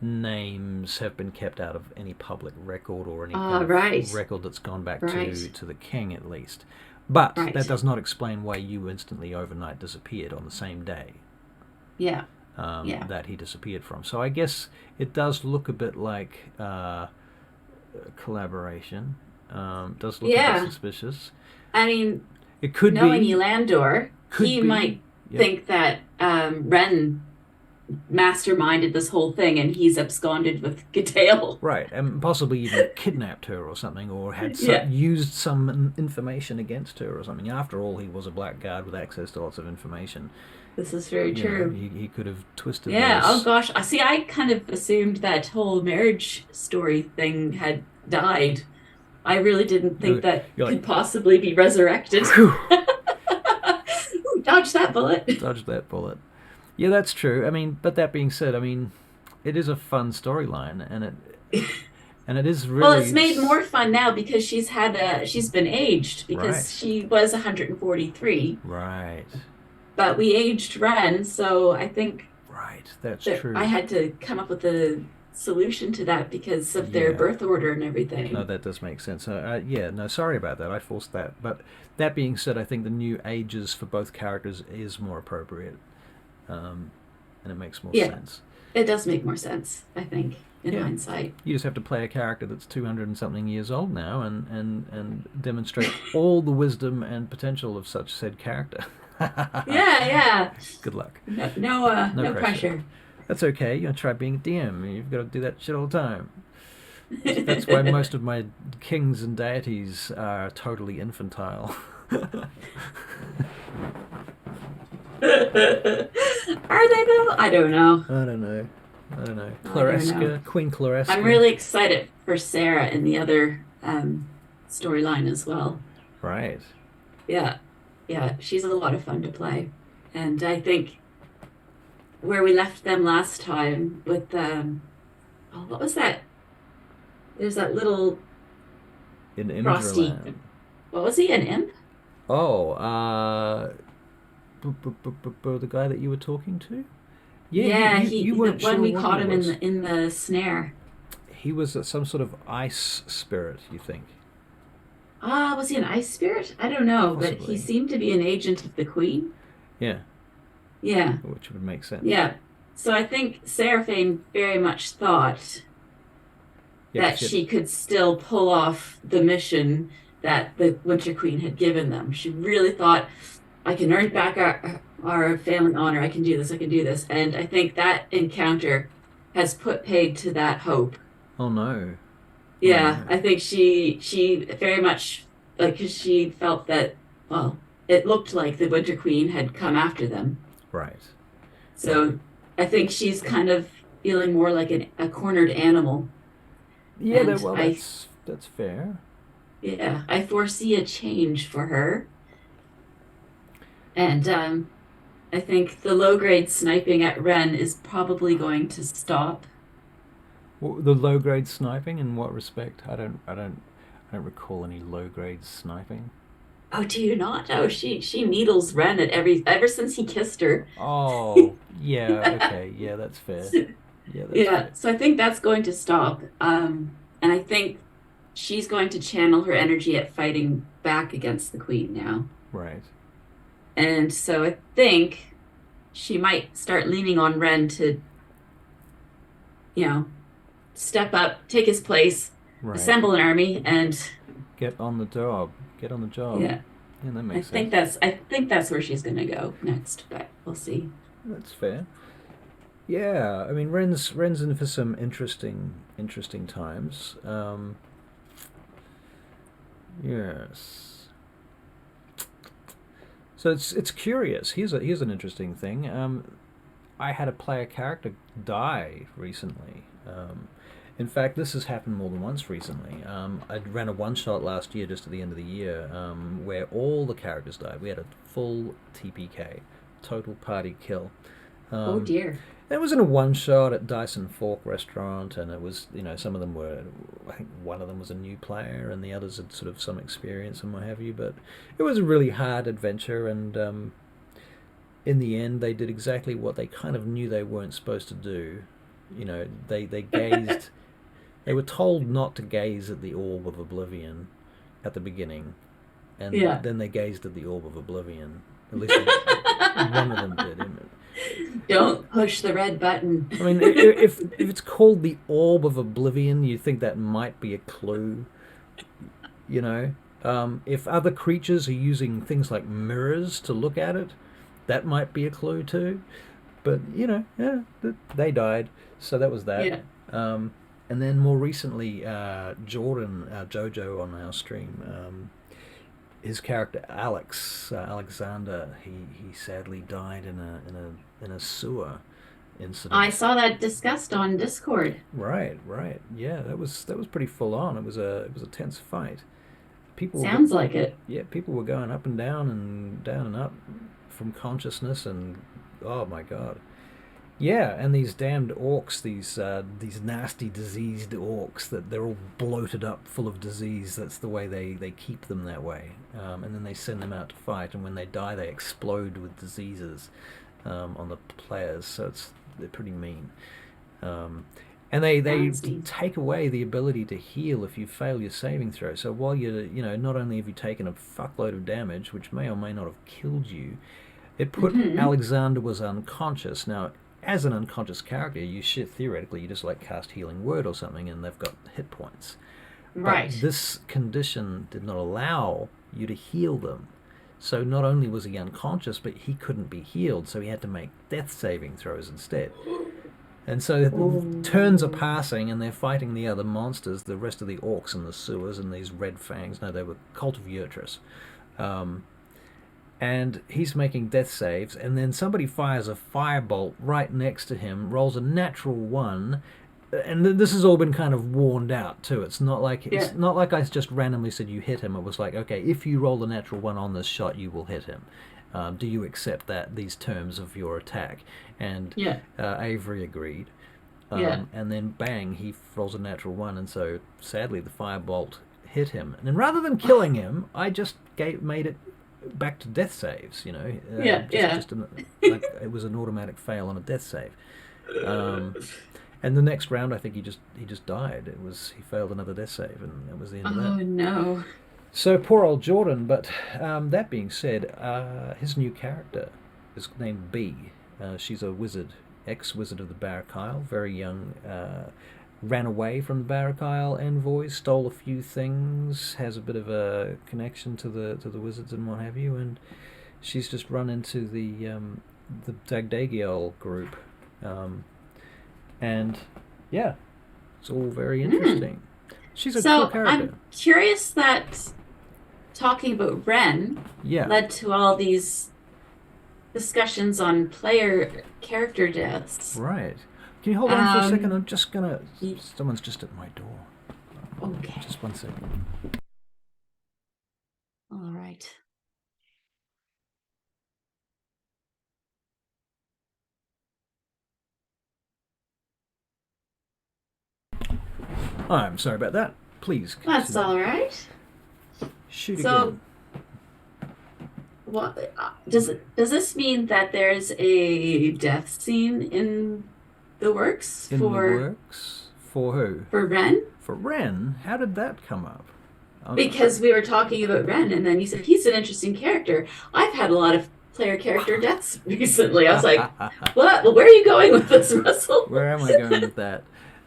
names have been kept out of any public record or any kind of Right. record that's gone back Right. to the king at least. But that Right. does not explain why you instantly overnight disappeared on the same day Yeah. Yeah. that he disappeared from. So I guess it does look a bit like collaboration. Does look a bit Yeah. suspicious. I mean, It could knowing be. Elandor, Could he be. might Yeah. think that Ren masterminded this whole thing and he's absconded with Gadale. Right, and possibly even kidnapped her or something, or had Yeah. used some information against her or something. After all, he was a blackguard with access to lots of information. This is very You know, true. he could have twisted Yeah. Oh those. gosh. I see. I kind of assumed that whole marriage story thing had died. I really didn't think that You're like, could possibly be resurrected. whew, Ooh, dodge that bullet. dodged that bullet. Yeah, that's true. I mean, but that being said, I mean, it is a fun storyline, and it is Well, really it's made more fun now because she's been aged right. because she was 143, Right. but we aged Ren, so I think Right. That's that true. I had to come up with a solution to that because of their Yeah. birth order and No, everything. that does make sense. Yeah, no, sorry about that. I forced that. But that being said, I think the new ages for both characters is more appropriate, and it makes more Yeah. sense. It does make more sense, I think, in Yeah. hindsight. You just have to play a character that's 200 and something years old now, and demonstrate all the wisdom and potential of such said character. Yeah. Good luck. No pressure. That's okay. You're gonna try being a DM. You've got to do that shit all the time. That's why most of my kings and deities are totally infantile. Are they though? I don't know. I don't know. Claresca, Queen Claresca. I'm really excited for Sarah in the other storyline as well. Right. Yeah, she's a lot of fun to play, and I think where we left them last time with what was that? There's that little In frosty. Imdraland. What was he? An imp? Oh, the guy that you were talking to? Yeah, you the weren't one sure we what caught he him was. in the snare. He was some sort of ice spirit, you think? Was he an ice spirit? I don't know, but Possibly. he seemed to be an agent of the Queen. Yeah, Yeah. which would make sense. Yeah. So I think Seraphine very much thought Yeah, that she could still pull off the mission that the Winter Queen had given them. She really thought, I can earn back our family honor. I can do this. And I think that encounter has put paid to that hope. Oh no. Yeah, no. I think she very much, like, 'cause she felt that, well, it looked like the Winter Queen had come after them. Right. So I think she's kind of feeling more like a cornered animal. Yeah, And that's fair. Yeah, I foresee a change for her. And I think the low grade sniping at Ren is probably going to stop. The low grade sniping, in what respect? I don't recall any low grade sniping. Oh, do you not? Oh, she needles Ren at ever since he kissed her. Oh, yeah, okay, yeah, that's fair. Yeah, that's fair. So I think that's going to stop. And I think she's going to channel her energy at fighting back against the Queen now. Right. And so I think she might start leaning on Ren to, step up, take his place, Right. assemble an army, and Get on the job. yeah, Yeah, that makes sense. I think that's where she's gonna go next, but we'll see. That's fair. Yeah, I mean, Ren's in for some interesting times. Yes. So it's curious. Here's an interesting thing. I had a player character die recently. In fact, this has happened more than once recently. I ran a one-shot last year, just at the end of the year, where all the characters died. We had a full TPK, total party kill. Oh dear. It was in a one-shot at Dyson Fork Restaurant, and it was, some of them were, I think one of them was a new player, and the others had sort of some experience and what have you, but it was a really hard adventure, and in the end, they did exactly what they kind of knew they weren't supposed to do. They gazed... They were told not to gaze at the Orb of Oblivion at the beginning, and then they gazed at the Orb of Oblivion. At least one of them did. Don't push the red button. I mean, if it's called the Orb of Oblivion, you think that might be a clue. If other creatures are using things like mirrors to look at it, that might be a clue too. But they died, so that was that. Yeah. And then more recently, Jordan, Jojo on our stream, his character Alex Alexander, he sadly died in a sewer incident. I saw that discussed on Discord. Right, right. Yeah, that was pretty full on. It was a tense fight. People were Sounds like it. yeah, people were going up and down and up from consciousness, and oh my god. Yeah, and these damned orcs, these nasty diseased orcs, that they're all bloated up, full of disease. That's the way they keep them that way, and then they send them out to fight. And when they die, they explode with diseases on the players. So they're pretty mean. And they take away the ability to heal if you fail your saving throw. So while not only have you taken a fuckload of damage, which may or may not have killed you, it put Alexander was unconscious. Now, as an unconscious character, theoretically you just like cast Healing Word or something, and they've got hit points. Right. But this condition did not allow you to heal them. So not only was he unconscious, but he couldn't be healed, so he had to make death saving throws instead. And so turns are passing, and they're fighting the other monsters, the rest of the orcs in the sewers, and these red fangs. No, they were Cult of Urtrus. And he's making death saves, and then somebody fires a firebolt right next to him, rolls a natural 1, and this has all been kind of warned out too. It's not like I just randomly said you hit him. It was like, okay, if you roll a natural 1 on this shot, you will hit him. Do you accept these terms of your attack? And Avery agreed. And then bang, he rolls a natural 1, and so sadly the firebolt hit him. And then rather than killing him, I just made it back to death saves. It was an automatic fail on a death save. And the next round, I think he just died. He failed another death save, and that was the end of that. Oh no. So poor old Jordan. But that being said, his new character is named B. She's a wizard, ex-wizard of the Barakyle, very young. Ran away from the Barakyle envoys, stole a few things, has a bit of a connection to the wizards and what have you, and she's just run into the Dagdagiel group, and yeah, it's all very interesting. She's a cool character. I'm curious that talking about Ren led to all these discussions on player character deaths. Right. Can you hold on for a second? I'm just gonna... Someone's just at my door. Okay. Just 1 second. All right. I'm sorry about that. Please continue. That's all right. Shoot again. What does this mean that there's a death scene in the works? In the works? For who? For Ren? For Ren? How did that come up? Because we were talking about Ren, and then you said he's an interesting character. I've had a lot of player character deaths recently. I was like, what? Well, where are you going with this, Russell? Where am I going with that?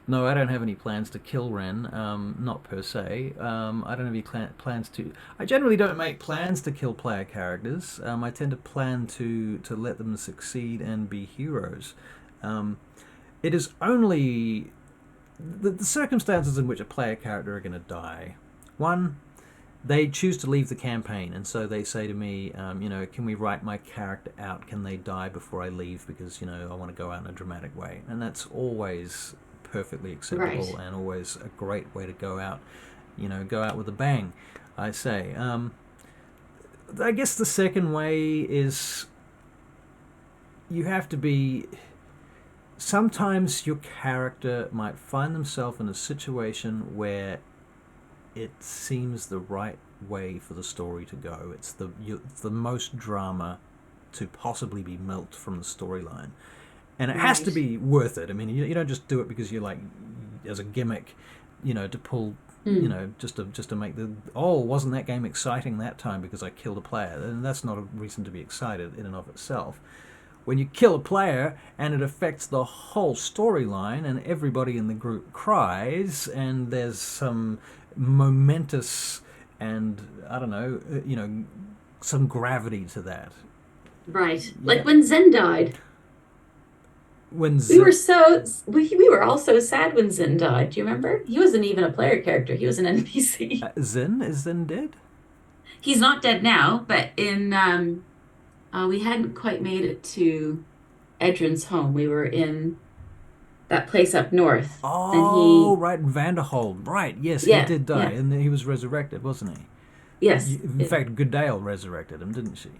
No, I don't have any plans to kill Ren, not per se. I don't have any plans to... I generally don't make plans to kill player characters. I tend to plan to let them succeed and be heroes. It is only the circumstances in which a player character are going to die. One, they choose to leave the campaign, and so they say to me, can we write my character out? Can they die before I leave? Because, I want to go out in a dramatic way. And that's always perfectly acceptable and always a great way to go out, go out with a bang, I say. I guess the second way is you have to be... Sometimes your character might find themselves in a situation where it seems the right way for the story to go. It's the most drama to possibly be milked from the storyline. And it has to be worth it. I mean, you don't just do it because you're like, as a gimmick, to pull, just to make wasn't that game exciting that time because I killed a player? And that's not a reason to be excited in and of itself. When you kill a player and it affects the whole storyline and everybody in the group cries and there's some momentous and, I don't know, some gravity to that. Right. Like when Zen died. When we were all so sad when Zen died. Do you remember? He wasn't even a player character. He was an NPC. Zen? Is Zen dead? He's not dead now, but we hadn't quite made it to Edrin's home. We were in that place up north, and Oh, he, right, in Vanderhold. Right, yes, he yeah, did die, yeah, and he was resurrected, wasn't he? yes. In fact, Goodale resurrected him, didn't she?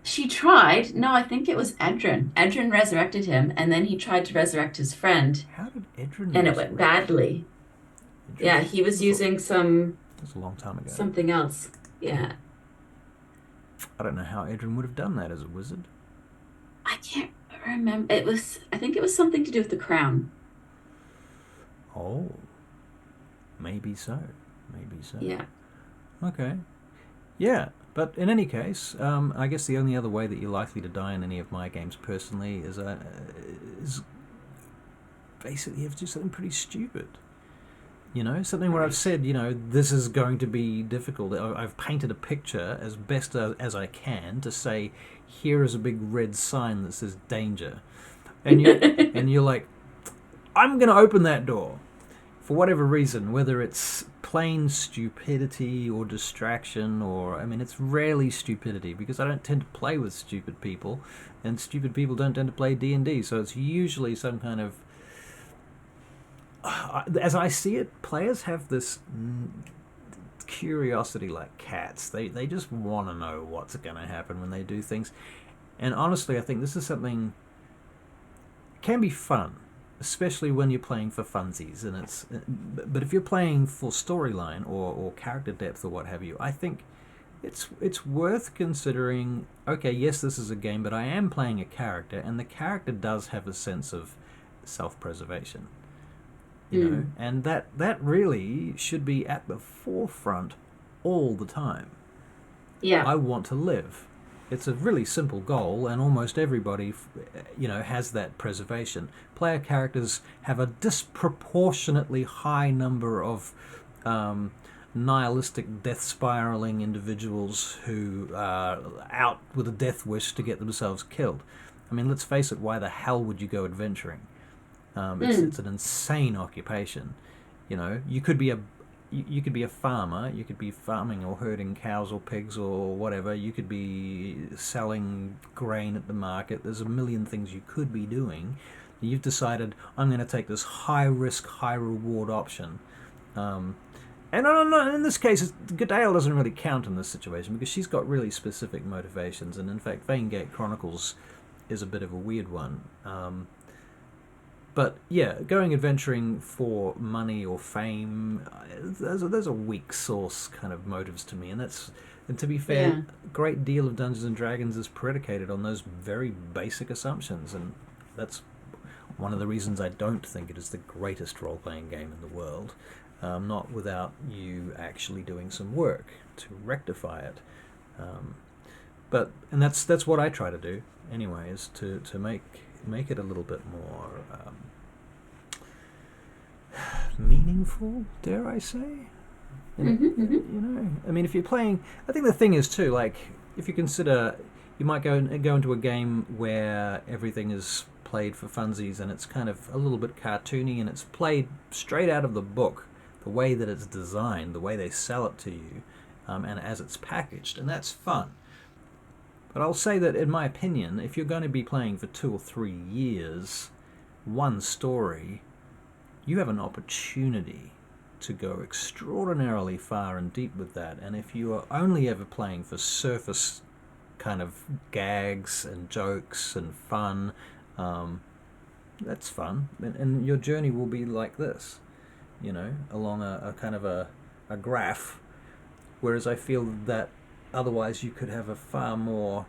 She tried. No, I think it was Edrin. Edrin resurrected him, and then he tried to resurrect his friend, How did Edrin and it went resurrect? badly. Yeah, Interesting. he was using That's a long time ago. something else. Yeah, I don't know how Edrin would have done that as a wizard. I can't remember. I think it was something to do with the crown. Oh, maybe so. Maybe so. Yeah. Okay. Yeah, but in any case, I guess the only other way that you're likely to die in any of my games personally is basically you have to do something pretty stupid. You know, something where I've said, this is going to be difficult. I've painted a picture as best as I can to say, here is a big red sign that says danger. And you're like, I'm going to open that door. For whatever reason, whether it's plain stupidity or distraction or, it's rarely stupidity because I don't tend to play with stupid people and stupid people don't tend to play D&D. So it's usually some kind of, as I see it, players have this curiosity like cats. They just want to know what's going to happen when they do things. And honestly, I think this is something can be fun, especially when you're playing for funsies. But if you're playing for storyline or character depth or what have you, I think it's worth considering. Okay, yes, this is a game, but I am playing a character, and the character does have a sense of self-preservation. And that really should be at the forefront all the time. Yeah. I want to live. It's a really simple goal, and almost everybody, has that preservation. Player characters have a disproportionately high number of nihilistic, death-spiraling individuals who are out with a death wish to get themselves killed. Let's face it, why the hell would you go adventuring? It's an insane occupation. You could be a farmer. You could be farming or herding cows or pigs or whatever. You could be selling grain at the market. There's a million things you could be doing. You've decided, I'm going to take this high-risk, high-reward option. And in this case, Goodale doesn't really count in this situation because she's got really specific motivations. And in fact, Vaingate Chronicles is a bit of a weird one. But yeah, going adventuring for money or fame, there's a weak source kind of motives to me, and to be fair, a great deal of Dungeons and Dragons is predicated on those very basic assumptions, and that's one of the reasons I don't think it is the greatest role-playing game in the world, not without you actually doing some work to rectify it. And that's what I try to do anyway, is to make it a little bit more meaningful, dare I say? If you're playing, I think the thing is too, like, if you consider, you might go into a game where everything is played for funsies and it's kind of a little bit cartoony and it's played straight out of the book, the way that it's designed, the way they sell it to you, and as it's packaged, and that's fun. But I'll say that, in my opinion, if you're going to be playing for 2 or 3 years, one story, you have an opportunity to go extraordinarily far and deep with that. And if you are only ever playing for surface kind of gags and jokes and fun, that's fun. And your journey will be like this, along a kind of a graph. Whereas I feel that otherwise you could have a far more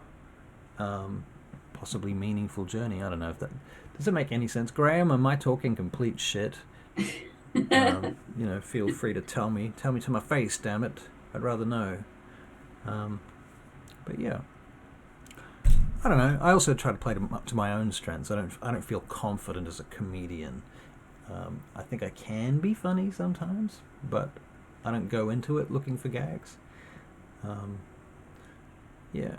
possibly meaningful journey. I don't know if that... Does it make any sense? Graham, am I talking complete shit? Feel free to tell me to my face, damn it. I'd rather know. But yeah. I don't know. I also try to play to my own strengths. I don't feel confident as a comedian. I think I can be funny sometimes, but I don't go into it looking for gags. Yeah.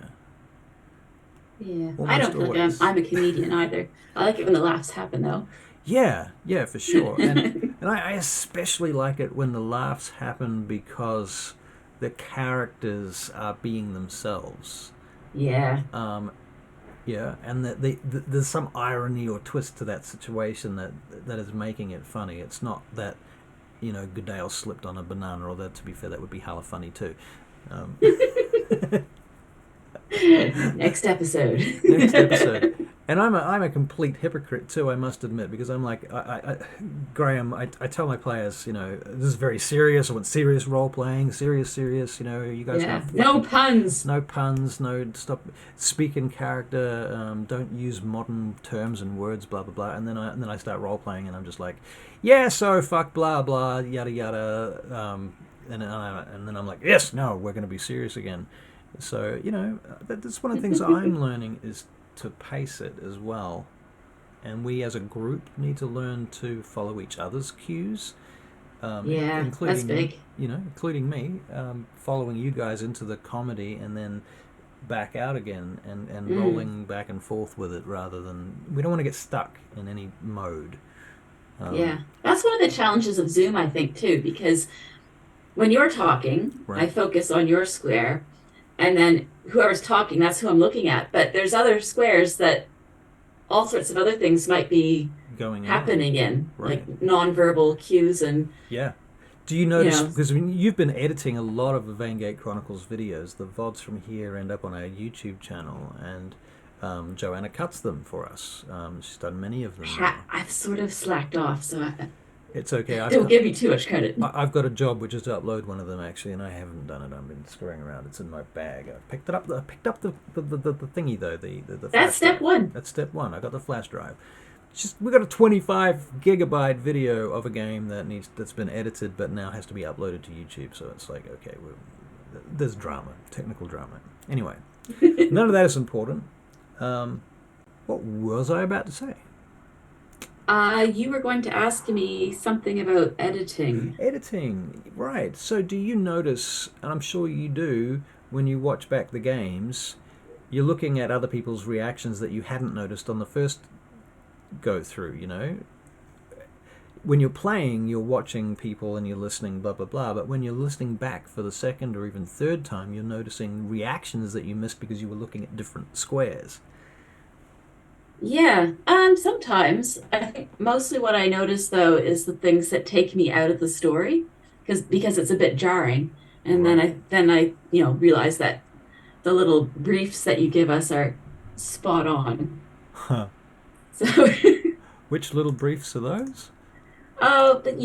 Yeah. Almost I don't feel like I'm a comedian either. I like it when the laughs happen, though. Yeah, for sure. And I especially like it when the laughs happen because the characters are being themselves. Yeah. Yeah, and there's some irony or twist to that situation that is making it funny. It's not that, Goodale slipped on a banana, although to be fair, that would be hella funny too. Next episode. Next episode. And I'm a complete hypocrite too, I must admit, because I'm like, Graham, I tell my players, this is very serious. I want serious role playing, serious. You guys have no puns. No puns. No, stop. Speak in character. Don't use modern terms and words. Blah blah blah. And then I start role playing, and I'm just like, yeah, so fuck blah blah yada yada. And then I'm like, yes, no, we're going to be serious again. So that's one of the things I'm learning is to pace it as well, and we as a group need to learn to follow each other's cues. Including, that's big. Including me, following you guys into the comedy and then back out again and rolling back and forth with it, rather than, we don't want to get stuck in any mode. That's one of the challenges of Zoom, I think, too, because when you're talking, right, I focus on your square, and then whoever's talking, that's who I'm looking at. But there's other squares that all sorts of other things might be happening in, right, like nonverbal cues and... Yeah. Do you notice, because you've been editing a lot of the Vaingate Chronicles videos, the VODs from here end up on our YouTube channel, and Johanna cuts them for us. She's done many of them. I've sort of slacked off, so it's okay. Don't give me too much credit. I've got a job which is to upload one of them, actually, and I haven't done it. I've been screwing around. It's in my bag. I picked it up. I picked up the thingy though. The that's step one. That's step one. I got the flash drive. We got a 25 gigabyte video of a game that's been edited, but now has to be uploaded to YouTube. So it's like, okay, there's drama, technical drama. Anyway, none of that is important. What was I about to say? You were going to ask me something about editing. Editing, right. So do you notice, and I'm sure you do, when you watch back the games, you're looking at other people's reactions that you hadn't noticed on the first go through, When you're playing, you're watching people and you're listening, blah, blah, blah. But when you're listening back for the second or even third time, you're noticing reactions that you missed because you were looking at different squares. Yeah, sometimes. I think mostly what I notice, though, is the things that take me out of the story, because it's a bit jarring. And right, then I realize that the little briefs that you give us are spot on. Huh. So which little briefs are those? Oh, but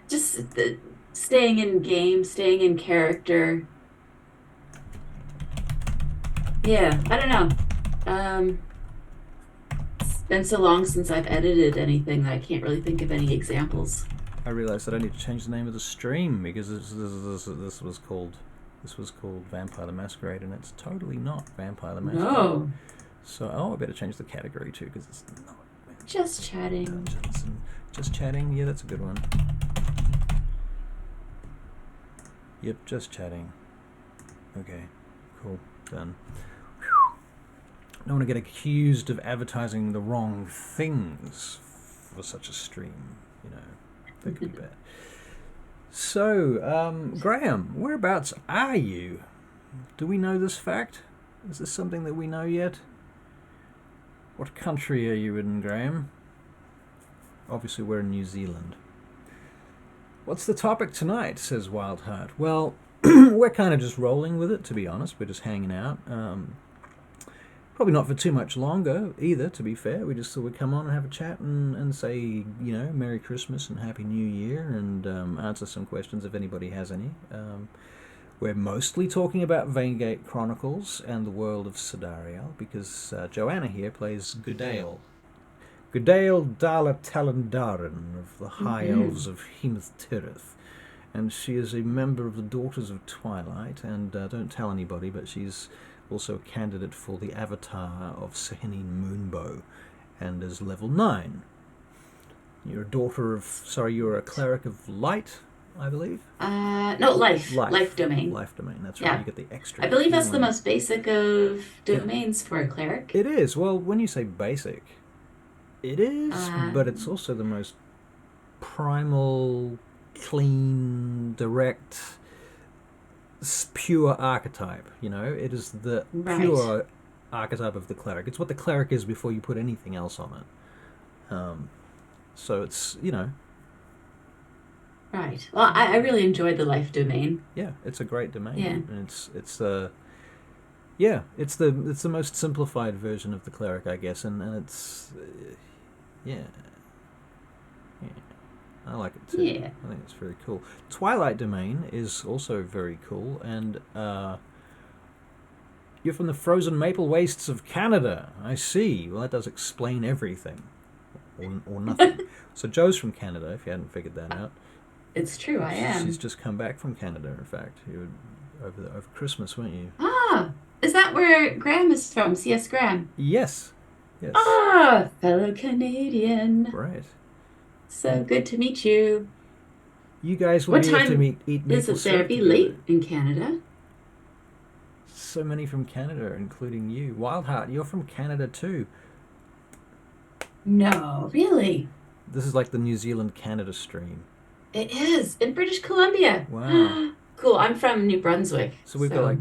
just staying in game, staying in character. Yeah, I don't know. It's been so long since I've edited anything that I can't really think of any examples. I realized that I need to change the name of the stream, because this was called Vampire the Masquerade, and it's totally not Vampire the Masquerade. No. So, I better change the category too, because it's not Just Chatting. Dungeons and Just Chatting. Yeah, that's a good one. Yep, Just Chatting. Okay, cool, done. I don't want to get accused of advertising the wrong things for such a stream, That could be bad. So, Graham, whereabouts are you? Do we know this fact? Is this something that we know yet? What country are you in, Graham? Obviously, we're in New Zealand. What's the topic tonight, says Wildheart. Well, we're kind of just rolling with it, to be honest. We're just hanging out. Probably not for too much longer, either, to be fair. We just thought we'd come on and have a chat and say, Merry Christmas and Happy New Year, and answer some questions if anybody has any. We're mostly talking about Vaingate Chronicles and the world of Dagdagel, because Johanna here plays Dagdagel. Dagdagel Dala Talandaran of the High Elves of Hemeth Tirith. And she is a member of the Daughters of Twilight, and don't tell anybody, but she's also a candidate for the avatar of Sahinin Moonbow, and is level 9. You're a cleric of light, I believe? No, life domain. Life domain, that's right. Yeah. You get the extra. I believe that's the most basic of domains for a cleric. It is. Well, when you say basic, it is, but it's also the most primal, clean, direct, pure archetype. You know, it is the pure archetype of the cleric. It's what the cleric is before you put anything else on it. So it's, you know. Right. Well, I really enjoyed the life domain. Yeah, it's a great domain. Yeah. And it's the most simplified version of the cleric, I guess, and it's yeah. I like it too. Yeah. I think it's very cool. Twilight Domain is also very cool, and you're from the frozen maple wastes of Canada. I see. Well, that does explain everything, or nothing. So Joe's from Canada, if you hadn't figured that out. It's true, I am. She's just come back from Canada, in fact. You were over Christmas, weren't you? Ah, is that where Graham is from? C.S. Graham? Yes. Yes. Ah, fellow Canadian. Right. So good to meet you. You guys will be able to eat maple Is it syrup there be together. late in Canada? So many from Canada, including you. Wildheart, you're from Canada too. No, really? This is like the New Zealand-Canada stream. It is, in British Columbia. Wow. Cool, I'm from New Brunswick. So we've got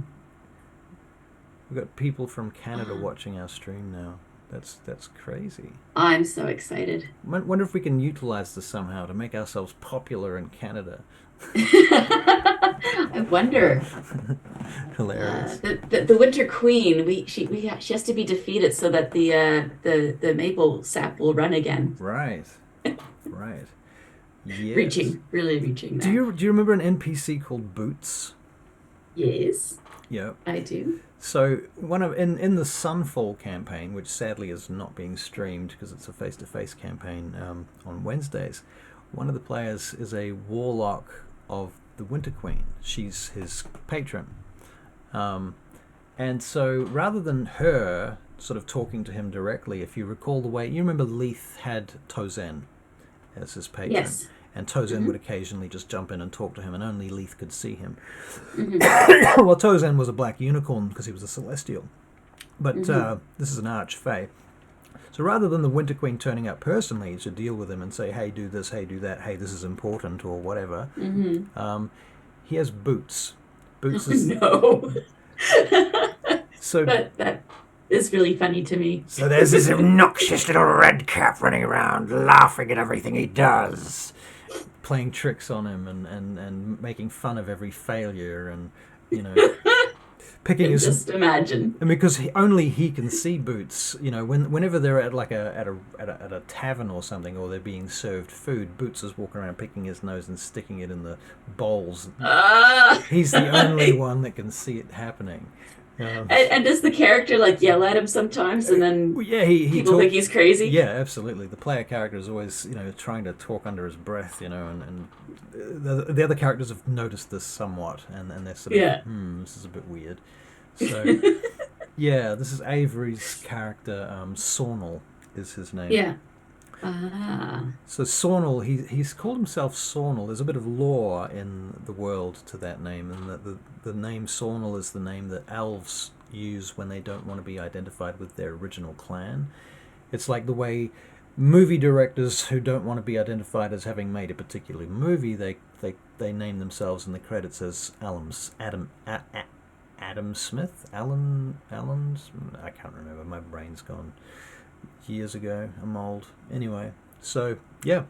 people from Canada watching our stream now. That's crazy. I'm so excited. Wonder if we can utilize this somehow to make ourselves popular in Canada. I wonder. Hilarious. The Winter Queen. She has to be defeated so that the maple sap will run again. Right. Right. Yes. Really reaching. Do you remember an NPC called Boots? Yes. Yeah. I do. So in the Sunfall campaign, which sadly is not being streamed because it's a face-to-face campaign on Wednesdays, one of the players is a warlock of the Winter Queen. She's his patron. And so rather than her sort of talking to him directly, if you recall the way, you remember Leith had Tozen as his patron. Yes. And Tozen would occasionally just jump in and talk to him, and only Leith could see him. Mm-hmm. Well, Tozen was a black unicorn because he was a celestial. But this is an archfey. So rather than the Winter Queen turning up personally to deal with him and say, hey, do this, hey, do that, hey, this is important, or whatever, he has Boots. Boots is... No. So that is really funny to me. So there's this obnoxious little red cap running around, laughing at everything he does. Playing tricks on him and making fun of every failure and, you know, picking his... Just imagine. And because only he can see Boots, you know, whenever they're at like at a tavern or something, or they're being served food, Boots is walking around picking his nose and sticking it in the bowls. He's the only one that can see it happening. And does the character like yell at him sometimes, and then people think he's crazy? Yeah, absolutely. The player character is always, you know, trying to talk under his breath, you know, and the other characters have noticed this somewhat, and they're sort of, this is a bit weird. So, yeah, this is Avery's character, Sornel is his name. Yeah. So Sornel, he's called himself Sornel. There's a bit of lore in the world to that name, and that the name Sornel is the name that elves use when they don't want to be identified with their original clan. It's like the way movie directors who don't want to be identified as having made a particular movie, they name themselves in the credits as Adam Smith? Alan? I can't remember. My brain's gone. Years ago, I'm old. Anyway, so yeah.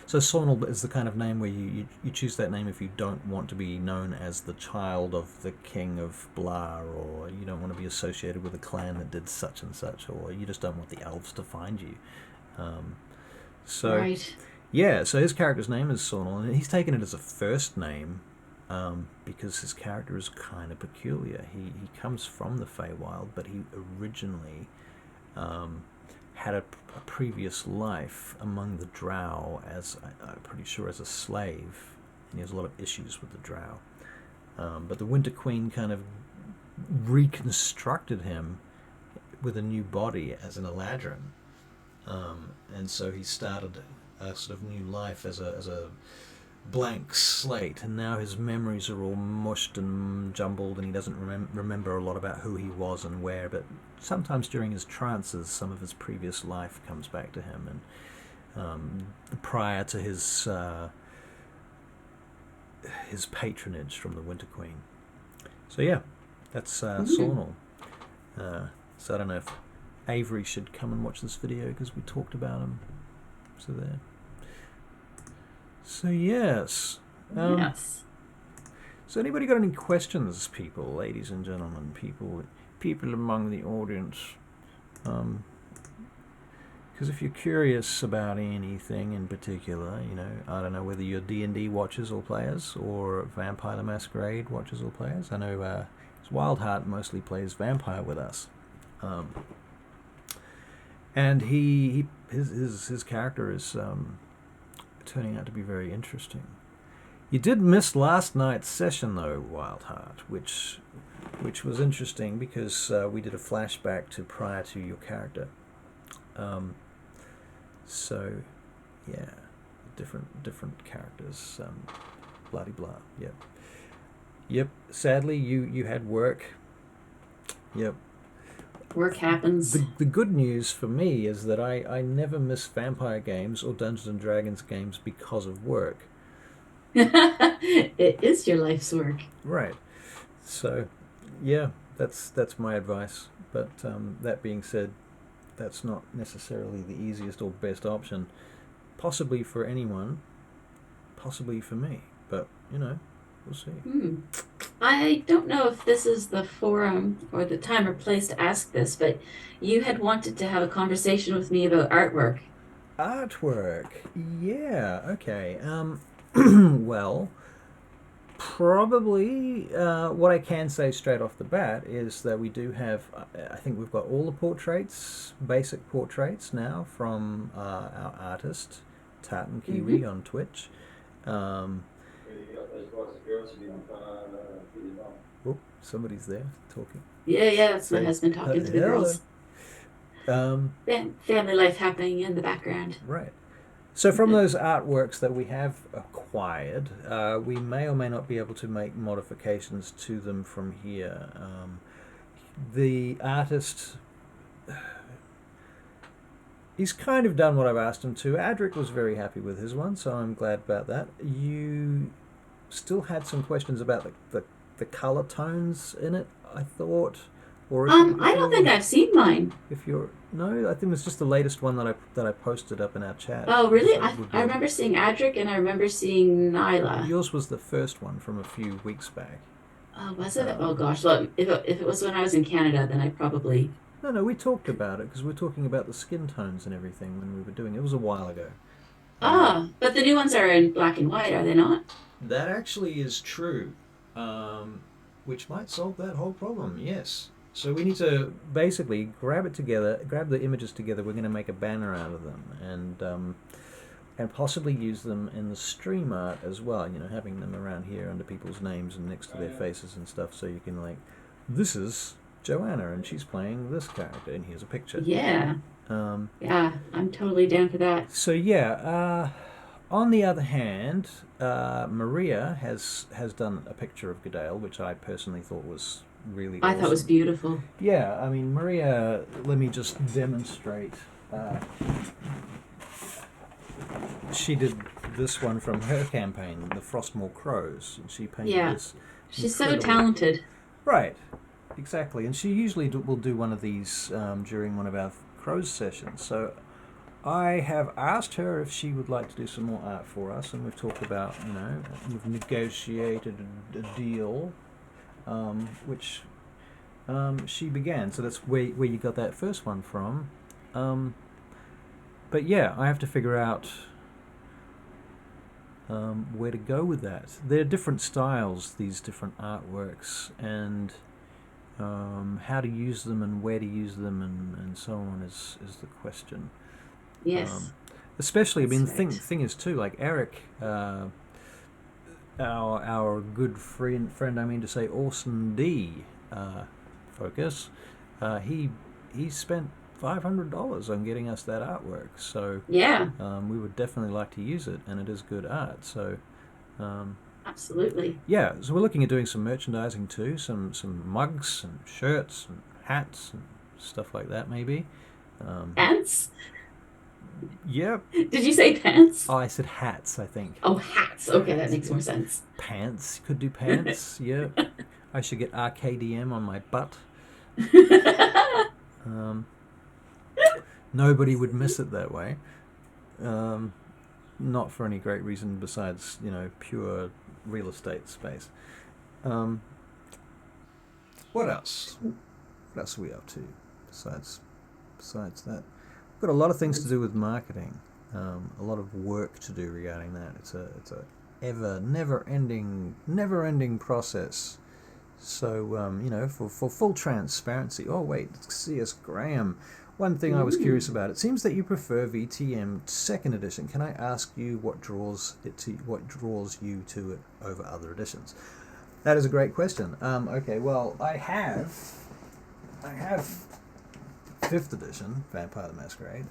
So Sornel is the kind of name where you choose that name if you don't want to be known as the child of the king of blah, or you don't want to be associated with a clan that did such and such, or you just don't want the elves to find you. Right. Yeah, so his character's name is Sornel, and he's taken it as a first name because his character is kind of peculiar. He comes from the Feywild, but he originally had a previous life among the Drow as, I'm pretty sure, as a slave, and he has a lot of issues with the Drow. But the Winter Queen kind of reconstructed him with a new body as an Eladrin, and so he started a sort of new life as a blank slate, and now his memories are all mushed and jumbled, and he doesn't remember a lot about who he was and where, but sometimes during his trances some of his previous life comes back to him, prior to his patronage from the Winter Queen. So yeah, that's Sornal. So I don't know if Avery should come and watch this video because we talked about him. So there. So yes. Yes. So anybody got any questions, people, ladies and gentlemen, people among the audience? Because if you're curious about anything in particular, you know, I don't know whether you're D&D watchers or players, or Vampire the Masquerade watchers or players. I know Wildheart mostly plays Vampire with us, and his character is turning out to be very interesting. You did miss last night's session though, Wildheart, which was interesting because we did a flashback to prior to your character. So, yeah, different characters, blah-de-blah, Yep, sadly, you had work. Yep. Work happens. The good news for me is that I never miss vampire games or Dungeons and Dragons games because of work. It is your life's work. Right. So, yeah, that's my advice. But that being said, that's not necessarily the easiest or best option, possibly for anyone, possibly for me, but you know, we'll see. I don't know if this is the forum or the time or place to ask this, but you had wanted to have a conversation with me about artwork. Yeah, okay. Well, probably what I can say straight off the bat is that we do have, I think we've got all the portraits, basic portraits now from our artist, Tartan Kiwi on Twitch. Oh, somebody's there talking. Yeah, that's my husband talking to the girls. Family life happening in the background. Right. So from those artworks that we have acquired, we may or may not be able to make modifications to them from here. The artist, he's kind of done what I've asked him to. Adric was very happy with his one, so I'm glad about that. You still had some questions about the color tones in it, I thought. Or if I don't think I've seen mine. No, I think it was just the latest one that I posted up in our chat. Oh, really? I remember seeing Adric and I remember seeing Nyla. Yours was the first one from a few weeks back. Oh, was it? Oh, gosh. Well, if it was when I was in Canada, then I probably... No, we talked about it because we were talking about the skin tones and everything when we were doing it. It was a while ago. But the new ones are in black and white, are they not? That actually is true, which might solve that whole problem, yes. So we need to basically grab the images together. We're going to make a banner out of them and possibly use them in the stream art as well, you know, having them around here under people's names and next to their faces and stuff, so you can, like, this is Johanna and she's playing this character and here's a picture. Yeah. Yeah, I'm totally down for that. So yeah, on the other hand, Maria has done a picture of Dagdagel, which I personally thought was really awesome. I thought it was beautiful. Yeah, I mean, Maria, let me just demonstrate. She did this one from her campaign, the Frostmoor Crows, and she painted this. She's so talented. Right, exactly. And she usually will do one of these during one of our Crows sessions. So I have asked her if she would like to do some more art for us, and we've talked about, you know, we've negotiated a deal, which she began. So that's where you got that first one from. But yeah, I have to figure out where to go with that. There are different styles, these different artworks, and how to use them and where to use them and so on is the question. Yes. Especially, I mean, the thing is too, like Eric, our good friend, I mean to say, Orson D. Focus, he spent $500 on getting us that artwork. So yeah, we would definitely like to use it, and it is good art. So absolutely. Yeah, so we're looking at doing some merchandising too, some mugs and shirts and hats and stuff like that, maybe. Hats? Yep. Did you say pants? Oh, I said hats, I think. Oh, hats. Okay, that makes more sense. Pants. Could do pants. Yep. I should get Rkdm on my butt. Um, nobody would miss it that way. Not for any great reason besides, pure real estate space. What else? What else are we up to besides that? We've got a lot of things to do with marketing. A lot of work to do regarding that. It's a never ending process. So for full transparency. Oh wait, C.S. Graham. One thing I was curious about. It seems that you prefer VTM second edition. Can I ask you what draws you to it over other editions? That is a great question. Okay, well I have 5th edition Vampire the Masquerade.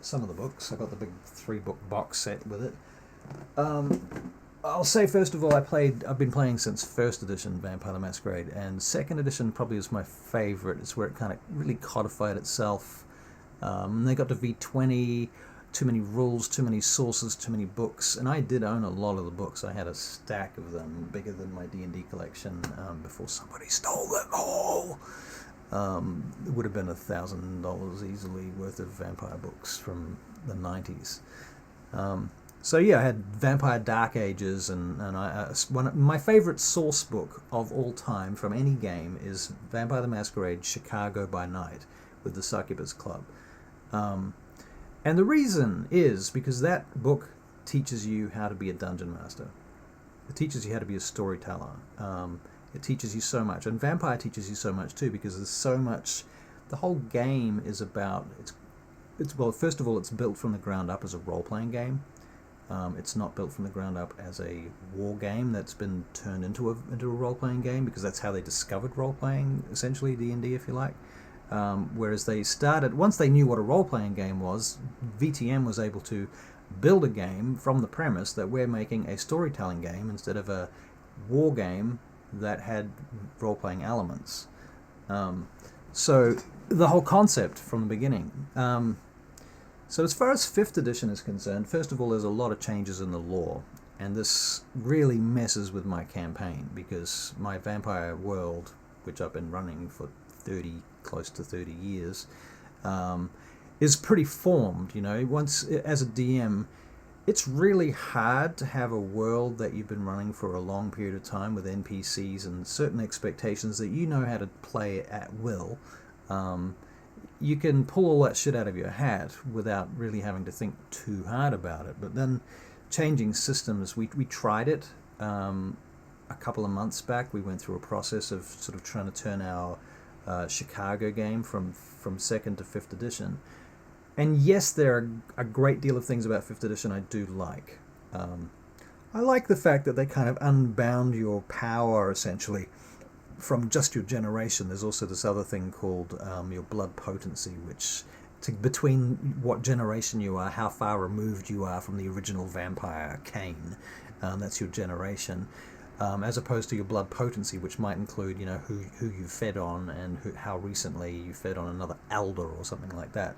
Some of the books. I got the big 3-book box set with it. I'll say first of all, I've been playing since 1st edition Vampire the Masquerade, and 2nd edition probably is my favourite. It's where it kind of really codified itself. They got to V20, too many rules, too many sources, too many books, and I did own a lot of the books. I had a stack of them, bigger than my D&D collection, before somebody stole them all. It would have been $1,000 easily worth of vampire books from the 90s. So yeah, I had Vampire Dark Ages, and my favorite source book of all time from any game is Vampire the Masquerade Chicago by Night with the Succubus Club. And the reason is because that book teaches you how to be a dungeon master. It teaches you how to be a storyteller. It teaches you so much, and Vampire teaches you so much too, because there's so much. The whole game is about well, first of all, it's built from the ground up as a role-playing game. It's not built from the ground up as a war game that's been turned into a role-playing game, because that's how they discovered role-playing, essentially D&D, if you like. Whereas they started, once they knew what a role-playing game was, VTM was able to build a game from the premise that we're making a storytelling game instead of a war game that had role-playing elements. So the whole concept from the beginning. So as far as 5th edition is concerned, first of all, there's a lot of changes in the lore, and this really messes with my campaign, because my vampire world, which I've been running for close to 30 years, is pretty formed. Once, as a DM, it's really hard to have a world that you've been running for a long period of time with NPCs and certain expectations that you know how to play at will. You can pull all that shit out of your hat without really having to think too hard about it. But then changing systems, we tried it a couple of months back. We went through a process of sort of trying to turn our Chicago game from 2nd to 5th edition. And yes, there are a great deal of things about 5th edition I do like. I like the fact that they kind of unbound your power, essentially, from just your generation. There's also this other thing called your blood potency, which between what generation you are, how far removed you are from the original vampire Cain, that's your generation, as opposed to your blood potency, which might include who you fed on and how recently you fed on another elder or something like that.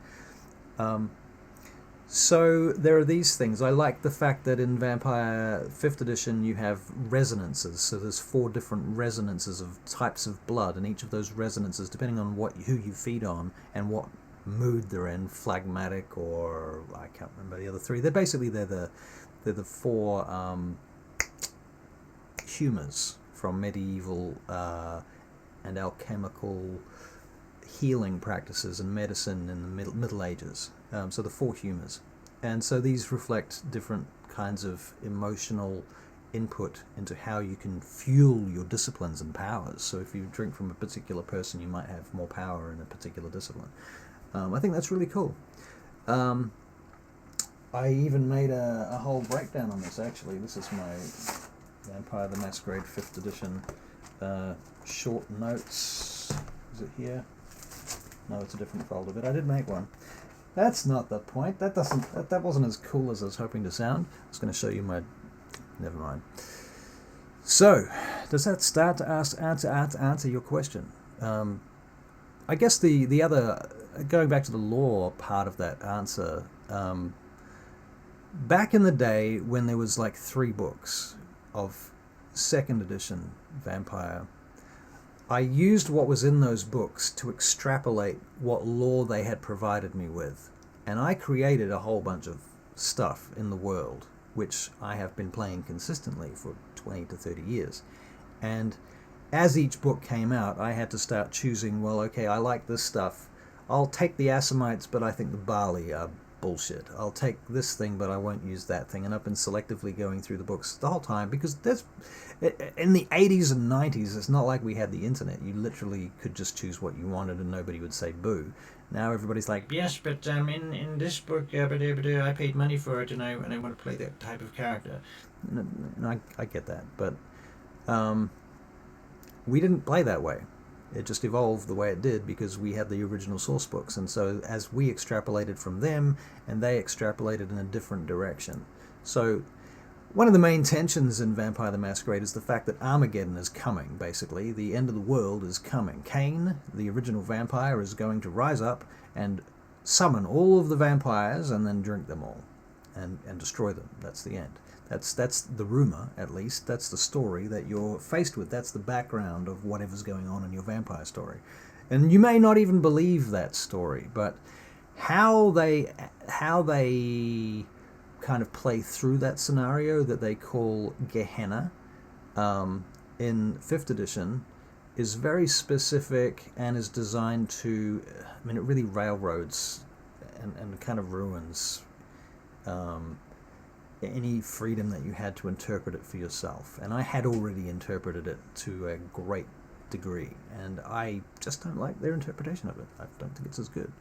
So there are these things. I like the fact that in Vampire 5th edition you have resonances. So there's 4 different resonances of types of blood, and each of those resonances, depending on who you feed on and what mood they're in, phlegmatic or I can't remember the other 3. They're the 4 humours from medieval and alchemical healing practices and medicine in the Middle Ages. So the 4 humours. And so these reflect different kinds of emotional input into how you can fuel your disciplines and powers. So if you drink from a particular person, you might have more power in a particular discipline. I think that's really cool. I even made a whole breakdown on this, actually. This is my Vampire the Masquerade 5th edition short notes. Is it here? No, it's a different folder, but I did make one. That's not the point. That wasn't as cool as I was hoping to sound. I was going to show you my... Never mind. So, does that start to answer your question? I guess the other... Going back to the lore part of that answer, back in the day when there was like 3 books of 2nd edition Vampire, I used what was in those books to extrapolate what lore they had provided me with. And I created a whole bunch of stuff in the world, which I have been playing consistently for 20 to 30 years. And as each book came out, I had to start choosing, well, okay, I like this stuff. I'll take the Assamites, but I think the Barley are bullshit. I'll take this thing, but I won't use that thing. And I've been selectively going through the books the whole time, because there's, in the 80s and 90s, it's not like we had the internet. You literally could just choose what you wanted and nobody would say boo. Now everybody's like, yes, but in this book, I paid money for it and I want to play that type of character. And I get that, but we didn't play that way. It just evolved the way it did because we had the original source books. And so as we extrapolated from them, and they extrapolated in a different direction. So one of the main tensions in Vampire the Masquerade is the fact that Armageddon is coming, basically. The end of the world is coming. Cain, the original vampire, is going to rise up and summon all of the vampires and then drink them all and destroy them. That's the end. That's the rumor, at least. That's the story that you're faced with. That's the background of whatever's going on in your vampire story. And you may not even believe that story, but how they kind of play through that scenario that they call Gehenna in 5th edition is very specific and is designed to, I mean, it really railroads and kind of ruins any freedom that you had to interpret it for yourself. And I had already interpreted it to a great degree, and I just don't like their interpretation of it. I don't think it's as good.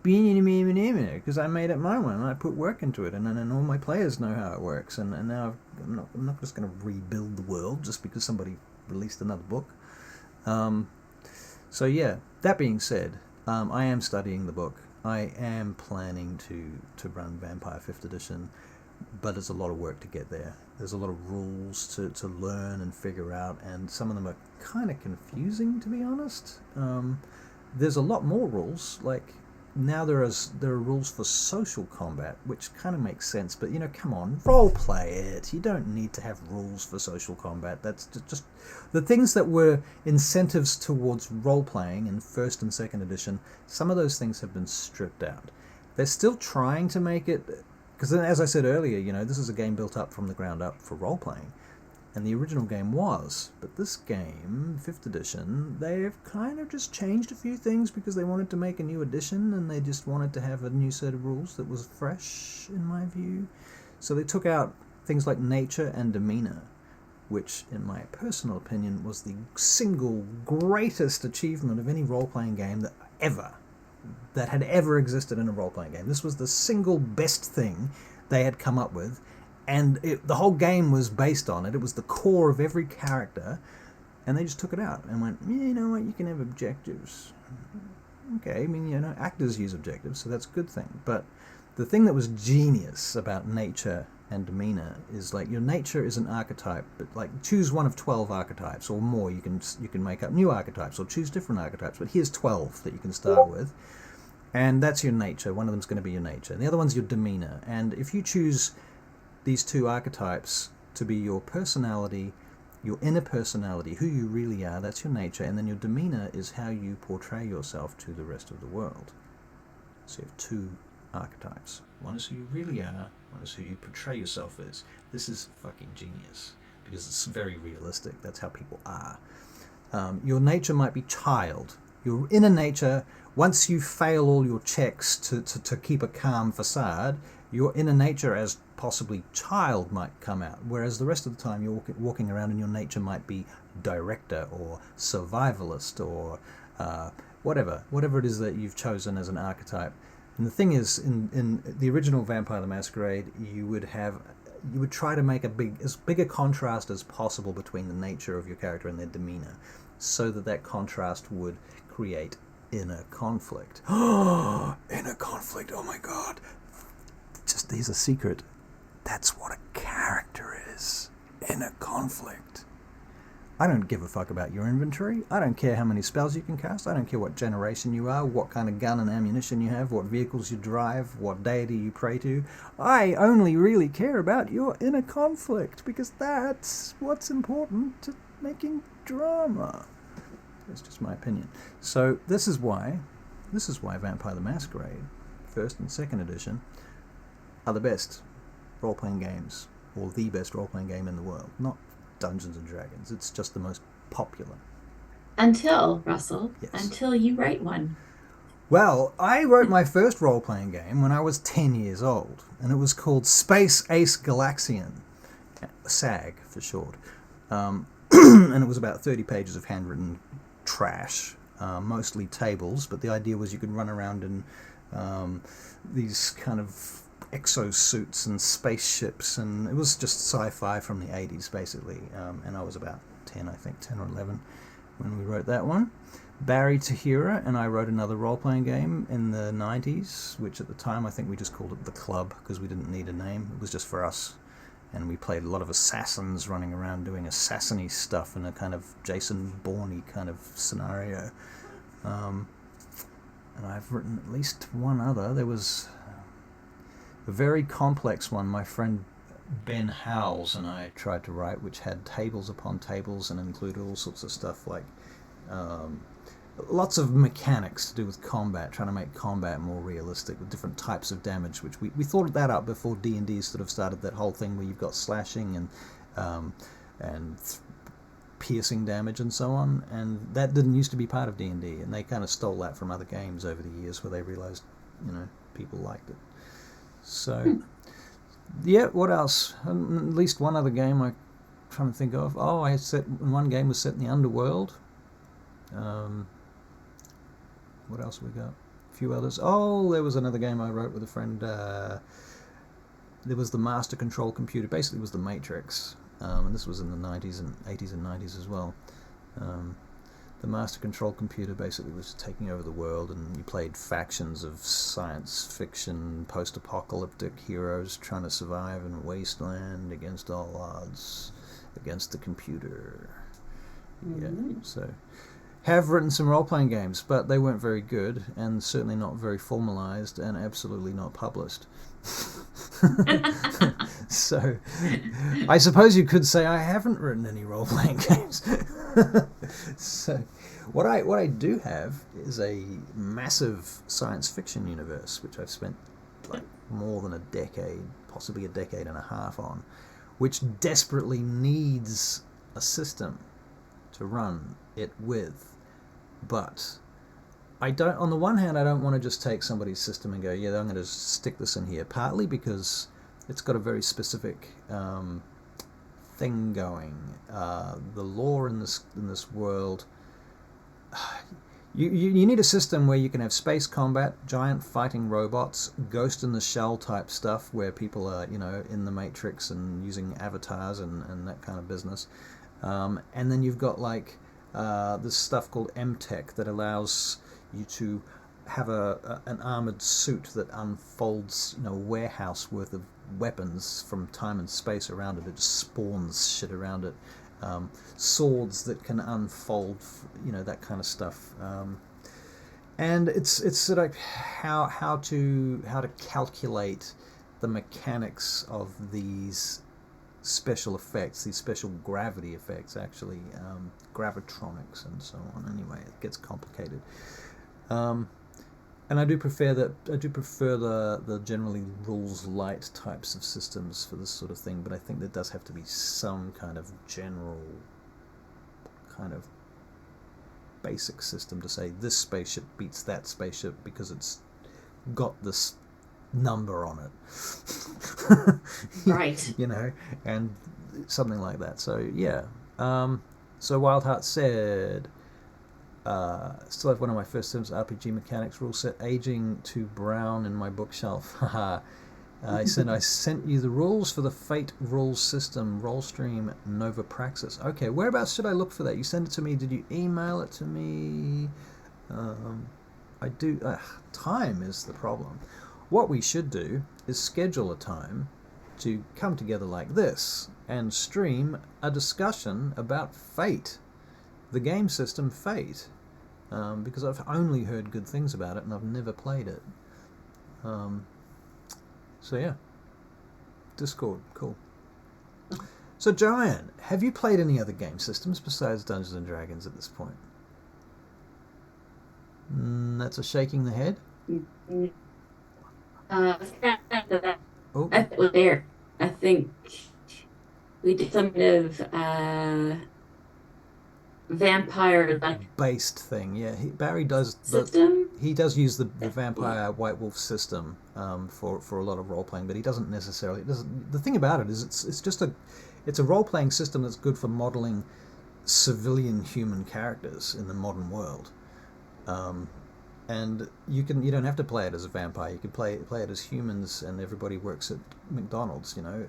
Because I made it my way and I put work into it, and then all my players know how it works, and now I'm not just going to rebuild the world just because somebody released another book. So yeah, that being said, I am studying the book. I am planning to run Vampire 5th edition, but it's a lot of work to get there. There's a lot of rules to learn and figure out, and some of them are kind of confusing, to be honest. There's a lot more rules, like now there are rules for social combat, which kind of makes sense, but come on, role play it. You don't need to have rules for social combat. That's just the things that were incentives towards role playing in 1st and 2nd edition. Some of those things have been stripped out. They're still trying to make it, because as I said earlier, this is a game built up from the ground up for role playing. And the original game was, but this game, 5th edition, they've kind of just changed a few things because they wanted to make a new edition and they just wanted to have a new set of rules that was fresh, in my view. So they took out things like nature and demeanor, which, in my personal opinion, was the single greatest achievement of any role-playing game that had ever existed in a role-playing game. This was the single best thing they had come up with. And the whole game was based on it. It was the core of every character. And they just took it out and went, yeah, you know what, you can have objectives. Okay, I mean, actors use objectives, so that's a good thing. But the thing that was genius about nature and demeanor is, like, your nature is an archetype, but, like, choose one of 12 archetypes or more. You can make up new archetypes or choose different archetypes. But here's 12 that you can start with. And that's your nature. One of them's going to be your nature. And the other one's your demeanor. And if you choose these 2 archetypes to be your personality, your inner personality, who you really are, that's your nature, and then your demeanor is how you portray yourself to the rest of the world. So you have 2 archetypes. One is who you really are, one is who you portray yourself as. This is fucking genius, because it's very realistic. That's how people are. Your nature might be child. Your inner nature, once you fail all your checks to keep a calm facade, your inner nature as possibly child might come out, whereas the rest of the time you're walking around and your nature might be director or survivalist or whatever it is that you've chosen as an archetype. And the thing is, in the original Vampire the Masquerade, you would try to make as big a contrast as possible between the nature of your character and their demeanor, so that contrast would create inner conflict. Inner conflict, oh my god. Just, here's a secret. That's what a character is. Inner conflict. I don't give a fuck about your inventory. I don't care how many spells you can cast. I don't care what generation you are, what kind of gun and ammunition you have, what vehicles you drive, what deity you pray to. I only really care about your inner conflict, because that's what's important to making drama. That's just my opinion. So this is why Vampire the Masquerade, 1st and 2nd edition, are the best role-playing games, or the best role-playing game in the world. Not Dungeons and Dragons. It's just the most popular. Until, Russell, Yes. until you write one. Well, I wrote my first role-playing game when I was 10 years old, and it was called Space Ace Galaxian, SAG for short. And it was about 30 pages of handwritten trash, mostly tables, but the idea was you could run around in these kind of exosuits and spaceships, and it was just sci-fi from the 80s basically, and I was about 10 or 11 when we wrote that one. Barry to Hira and I wrote another role-playing game in the 90s, which at the time I think we just called it The Club because we didn't need a name. It was just for us, and we played a lot of assassins running around doing assassin-y stuff in a kind of Jason Bourne-y kind of scenario. And I've written at least one other. There was a very complex one my friend Ben Howells and I tried to write, which had tables upon tables and included all sorts of stuff like lots of mechanics to do with combat, trying to make combat more realistic with different types of damage, which we thought that up before D&D sort of started that whole thing where you've got slashing and piercing damage and so on, and that didn't used to be part of D&D, and they kind of stole that from other games over the years where they realized, people liked it. So, yeah, what else? At least one other game I'm trying to think of. Oh, one game was set in the underworld. What else we got? A few others. Oh, there was another game I wrote with a friend. There was the Master Control Computer. Basically, it was the Matrix. And this was in the 90s and 80s and 90s as well. The Master Control Computer basically was taking over the world, and you played factions of science fiction, post-apocalyptic heroes trying to survive in a wasteland against all odds, against the computer. Yeah, so have written some role-playing games, but they weren't very good, and certainly not very formalized, and absolutely not published. So I suppose you could say I haven't written any role-playing games. So what I do have is a massive science fiction universe, which I've spent like more than a decade, possibly a decade and a half on, which desperately needs a system to run it with. But I don't, on the one hand, I don't want to just take somebody's system and go, yeah, I'm going to stick this in here, partly because it's got a very specific thing going. The lore in this world, you need a system where you can have space combat, giant fighting robots, Ghost in the Shell type stuff where people are, in the Matrix and using avatars and that kind of business. And then you've got like this stuff called M-Tech that allows you to have an armored suit that unfolds, a warehouse worth of weapons from time and space around it. It just spawns shit around it. Swords that can unfold, that kind of stuff. And it's sort of how to calculate the mechanics of these special effects, these special gravity effects, actually, gravitronics and so on. Anyway, it gets complicated. And I do prefer the generally rules light types of systems for this sort of thing, but I think there does have to be some kind of general kind of basic system to say this spaceship beats that spaceship because it's got this number on it. Right. And something like that. So yeah. So Wildheart said, still have one of my first Sims RPG mechanics rule set aging to brown in my bookshelf. I said I sent you the rules for the Fate rules system, Rolestream Nova Praxis. Okay, whereabouts should I look for that? You sent it to me. Did you email it to me? I do. Time is the problem. What we should do is schedule a time to come together like this and stream a discussion about Fate, the game system Fate, because I've only heard good things about it and I've never played it. So yeah, Discord, cool. So Joanne, have you played any other game systems besides Dungeons and Dragons at this point? That's a shaking the head. Oh. I think we did some kind of vampire based thing. Yeah, Barry does system. He does use the vampire White Wolf system for a lot of role playing, but he doesn't necessarily. The thing about it is it's a role playing system that's good for modeling civilian human characters in the modern world. And you don't have to play it as a vampire. You can play it as humans, and everybody works at McDonald's. You know,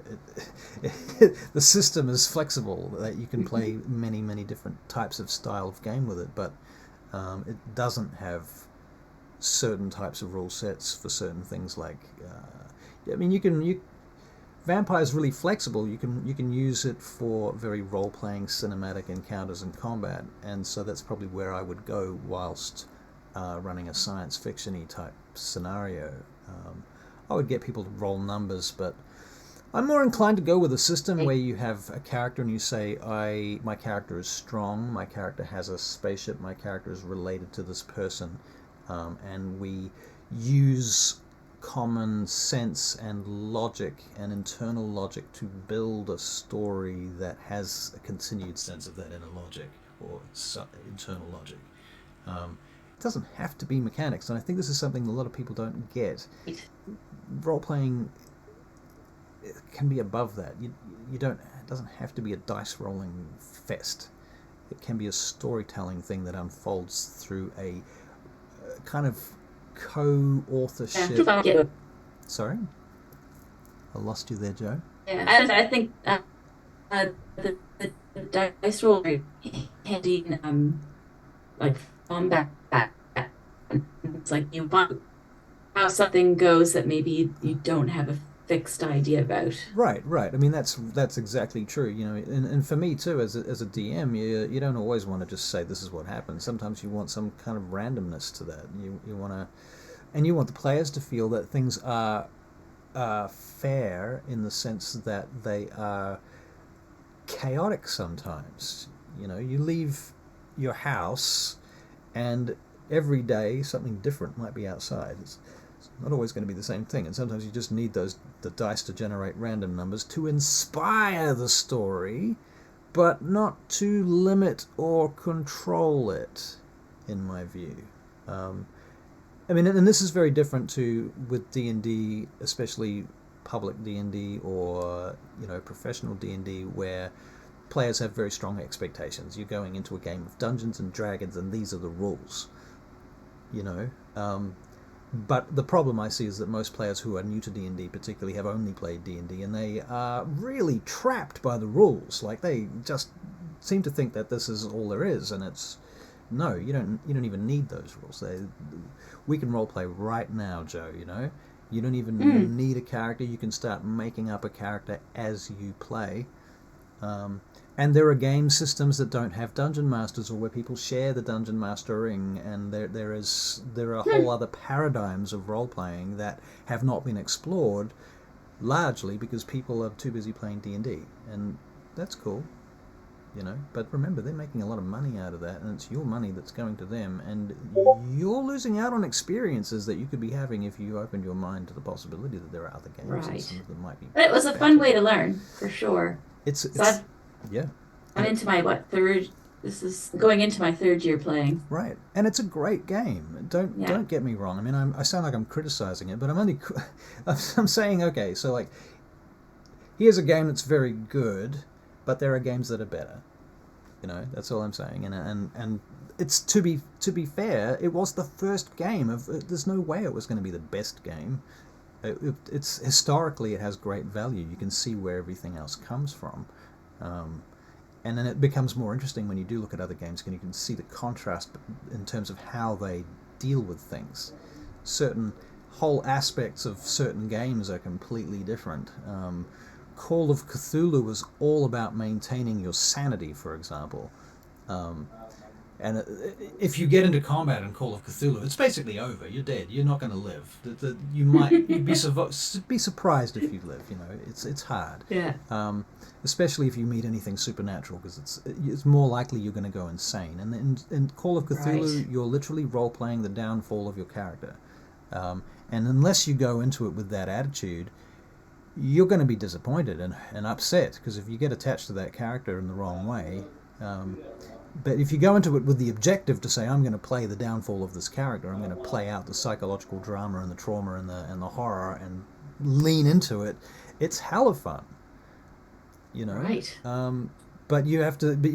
the system is flexible that you can play many different types of style of game with it, but it doesn't have certain types of rule sets for certain things. Like, I mean, Vampire is really flexible. You can use it for very role playing cinematic encounters and combat, and so that's probably where I would go whilst running a science fiction-y type scenario. I would get people to roll numbers, but I'm more inclined to go with a system where you have a character and you say, my character is strong, my character has a spaceship, my character is related to this person, and we use common sense and logic and internal logic to build a story that has a continued sense of that inner logic or internal logic. It doesn't have to be mechanics, and I think this is something a lot of people don't get. Role-playing can be above that. It doesn't have to be a dice-rolling fest. It can be a storytelling thing that unfolds through a kind of co-authorship. Sorry? I lost you there, Joe. Yeah, I think the dice roll handy like combat. It's like you want how something goes that maybe you don't have a fixed idea about. Right. I mean, that's exactly true. You know, and for me too, as a DM, you don't always want to just say this is what happened. Sometimes you want some kind of randomness to that. You want the players to feel that things are fair in the sense that they are chaotic sometimes. You know, you leave your house and every day something different might be outside. It's not always going to be the same thing, and sometimes you just need the dice to generate random numbers to inspire the story, but not to limit or control it, in my view. I mean, and this is very different with D&D, especially public D&D or professional D&D, where players have very strong expectations. You're going into a game of Dungeons and Dragons, and these are the rules. But the problem I see is that most players who are new to D&D particularly have only played D&D, and they are really trapped by the rules. Like, they just seem to think that this is all there is, and it's no, you don't even need those rules. We can roleplay right now, Joe. You don't even need a character. You can start making up a character as you play. And there are game systems that don't have dungeon masters, or where people share the dungeon mastering, and there are whole other paradigms of role playing that have not been explored, largely because people are too busy playing D&D, and that's cool, But remember, they're making a lot of money out of that, and it's your money that's going to them, and you're losing out on experiences that you could be having if you opened your mind to the possibility that there are other games and some of them might be. But it was a fun way to learn, for sure. Yeah. I'm into my third. This is going into my third year playing. Right, and it's a great game. Don't get me wrong. I mean, I sound like I'm criticizing it, but I'm saying, okay, so like, here's a game that's very good, but there are games that are better. That's all I'm saying. And it's to be fair, it was the first game of. There's no way it was going to be the best game. It's historically, it has great value. You can see where everything else comes from. And then it becomes more interesting when you do look at other games, and you can see the contrast in terms of how they deal with things. Certain whole aspects of certain games are completely different. Call of Cthulhu was all about maintaining your sanity, for example. And if you get into combat in Call of Cthulhu, it's basically over. You're dead. You're not going to live. You'd be surprised if you live. You know, it's hard. Yeah. Especially if you meet anything supernatural, because it's more likely you're going to go insane. And in Call of Cthulhu, Right. you're literally role playing the downfall of your character. And unless you go into it with that attitude, you're going to be disappointed and upset, because if you get attached to that character in the wrong way. But if you go into it with the objective to say, I'm going to play the downfall of this character, I'm going to play out the psychological drama and the trauma and the horror and lean into it, it's hella fun. You know? Right. But you're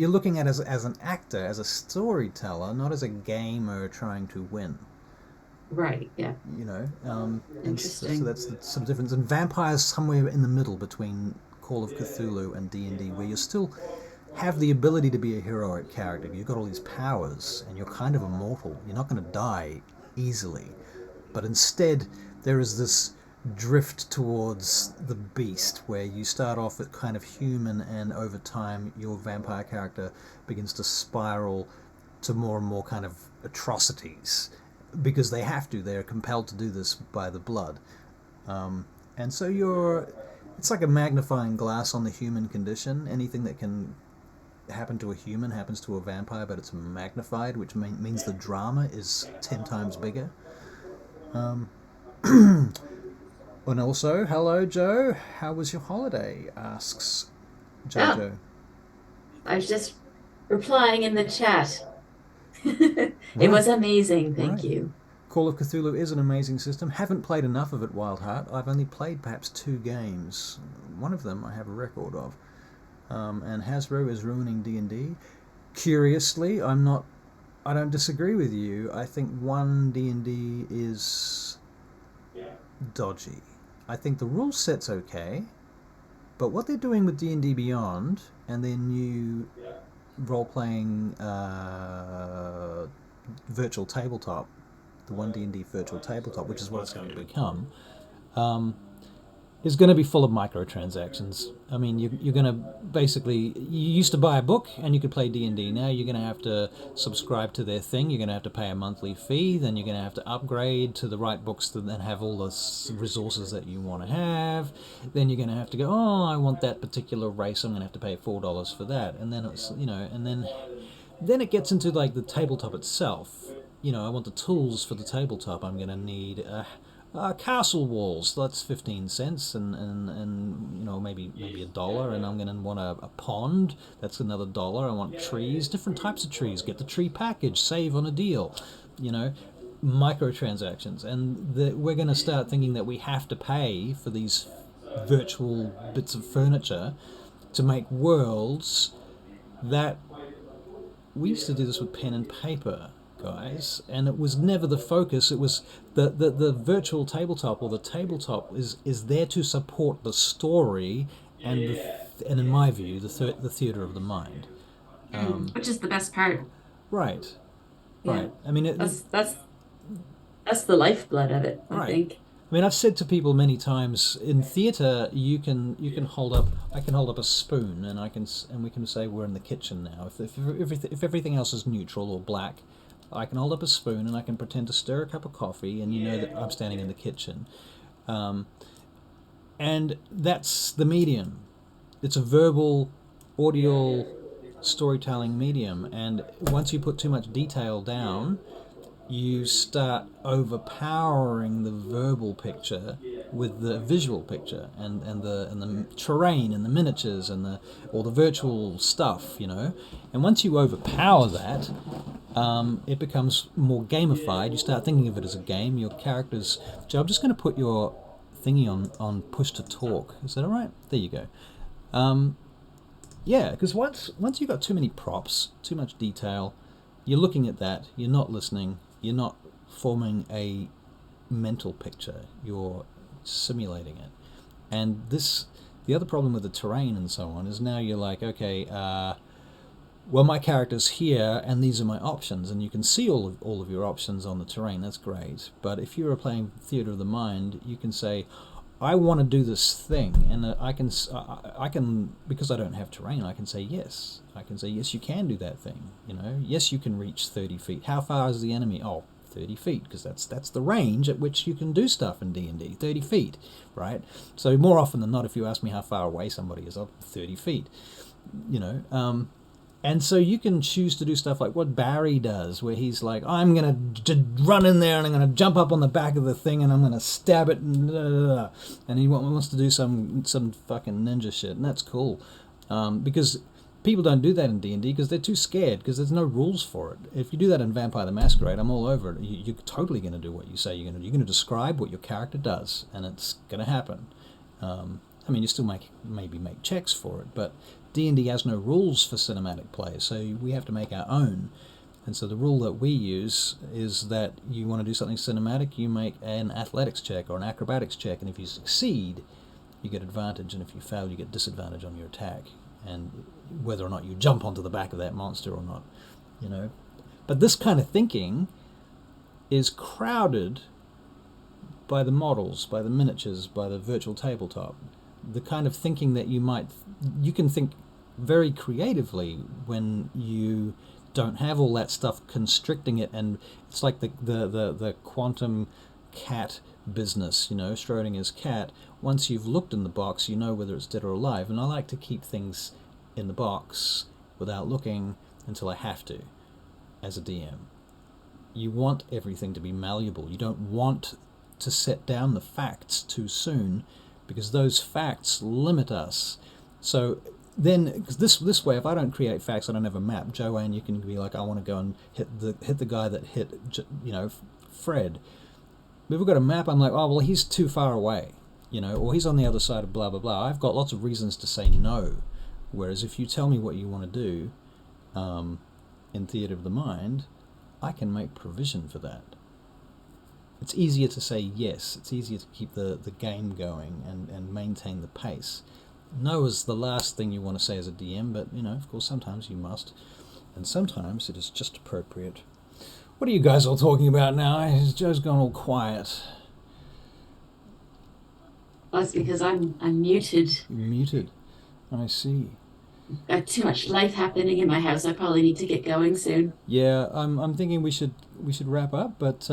looking at it as an actor, as a storyteller, not as a gamer trying to win. Right. Yeah. You know? Interesting. So that's some difference. And Vampire's somewhere in the middle between Call of Cthulhu and D&D, where you still have the ability to be a heroic character. You've got all these powers, and you're kind of immortal. You're not going to die easily. But instead, there is this drift towards the beast, where you start off at kind of human, and over time, your vampire character begins to spiral to more and more kind of atrocities. Because they have to. They're compelled to do this by the blood. And so it's like a magnifying glass on the human condition. Anything that can happen to a human happens to a vampire, but it's magnified, which means the drama is 10 times bigger. And also, hello Joe, how was your holiday? Asks Jojo. I was just replying in the chat. It was amazing, thank you. Call of Cthulhu is an amazing system. Haven't played enough of it, Wildheart. I've only played perhaps 2 games. One of them I have a record of. And Hasbro is ruining D&D. Curiously, I don't disagree with you. I think one D&D is dodgy. I think the rule set's okay, but what they're doing with D&D Beyond and their new role-playing virtual tabletop, the 1D&D virtual tabletop, which is what it's going to become, is going to be full of microtransactions. I mean, you're going to basically... You used to buy a book and you could play D&D. Now you're going to have to subscribe to their thing. You're going to have to pay a monthly fee. Then you're going to have to upgrade to the right books to then have all the resources that you want to have. Then you're going to have to go, oh, I want that particular race. I'm going to have to pay $4 for that. And then it's, you know, and then it gets into like the tabletop itself. You know, I want the tools for the tabletop. I'm going to need... castle walls, that's 15 cents, and you know, maybe $1, and I'm going to want a pond, that's another $1. I want trees, different types of trees, get the tree package, save on a deal, you know, microtransactions. And we're going to start thinking that we have to pay for these virtual bits of furniture to make worlds that... We used to do this with pen and paper, guys, and it was never the focus. It was the virtual tabletop, or the tabletop is there to support the story and and in my view the theater of the mind, which is the best part. Right. Yeah. I mean, that's the lifeblood of it, I think. I mean, I've said to people many times, in theatre, I can hold up a spoon, and we can say we're in the kitchen now. If everything else is neutral or black, I can hold up a spoon and I can pretend to stir a cup of coffee, and you know that I'm standing in the kitchen. And that's the medium. It's a verbal, audio storytelling medium, and once you put too much detail down, you start overpowering the verbal picture with the visual picture and the terrain and the miniatures and all the virtual stuff, you know. And once you overpower that, it becomes more gamified. You start thinking of it as a game. Your characters... Joe, I'm just going to put your thingy on push to talk. Is that all right? There you go. Yeah, because once you've got too many props, too much detail, you're looking at that, you're not listening, you're not forming a mental picture, you're simulating it. And the other problem with the terrain and so on is now you're like, okay, well, my character's here, and these are my options, and you can see all of your options on the terrain. That's great. But if you are playing Theatre of the Mind, you can say, I want to do this thing, and I can, because I don't have terrain, I can say yes. I can say, yes, you can do that thing. You know, yes, you can reach 30 feet. How far is the enemy? Oh, 30 feet, because that's the range at which you can do stuff in D&D, 30 feet, right? So more often than not, if you ask me how far away somebody is, 30 feet, you know. And so you can choose to do stuff like what Barry does, where he's like, I'm going to run in there and I'm going to jump up on the back of the thing and I'm going to stab it. And he wants to do some fucking ninja shit. And that's cool. Because people don't do that in D&D because they're too scared, because there's no rules for it. If you do that in Vampire the Masquerade, I'm all over it. You're totally going to do what you say you're going to do. You're going to describe what your character does, and it's going to happen. I mean, you still maybe make checks for it, but D&D has no rules for cinematic play, so we have to make our own. And so the rule that we use is that you want to do something cinematic, you make an athletics check or an acrobatics check, and if you succeed, you get advantage, and if you fail, you get disadvantage on your attack, and whether or not you jump onto the back of that monster or not, you know. But this kind of thinking is crowded by the models, by the miniatures, by the virtual tabletop. The kind of thinking that you can think very creatively when you don't have all that stuff constricting it, and it's like the quantum cat business, you know, Schrodinger's cat. Once you've looked in the box, you know whether it's dead or alive, and I like to keep things in the box without looking until I have to, as a DM. You want everything to be malleable. You don't want to set down the facts too soon, because those facts limit us. So then, this way, if I don't create facts, I don't have a map. Joanne, you can be like, I want to go and hit the guy that hit, you know, Fred. But if we've got a map, I'm like, oh, well, he's too far away, you know, or he's on the other side of blah, blah, blah. I've got lots of reasons to say no. Whereas if you tell me what you want to do in Theatre of the Mind, I can make provision for that. It's easier to say yes. It's easier to keep the game going and maintain the pace. No is the last thing you want to say as a DM, but, you know, of course, sometimes you must. And sometimes it is just appropriate. What are you guys all talking about now? Joe's gone all quiet. Well, that's because I'm muted. You're muted. I see. Got too much life happening in my house. I probably need to get going soon. Yeah, I'm thinking we should wrap up, but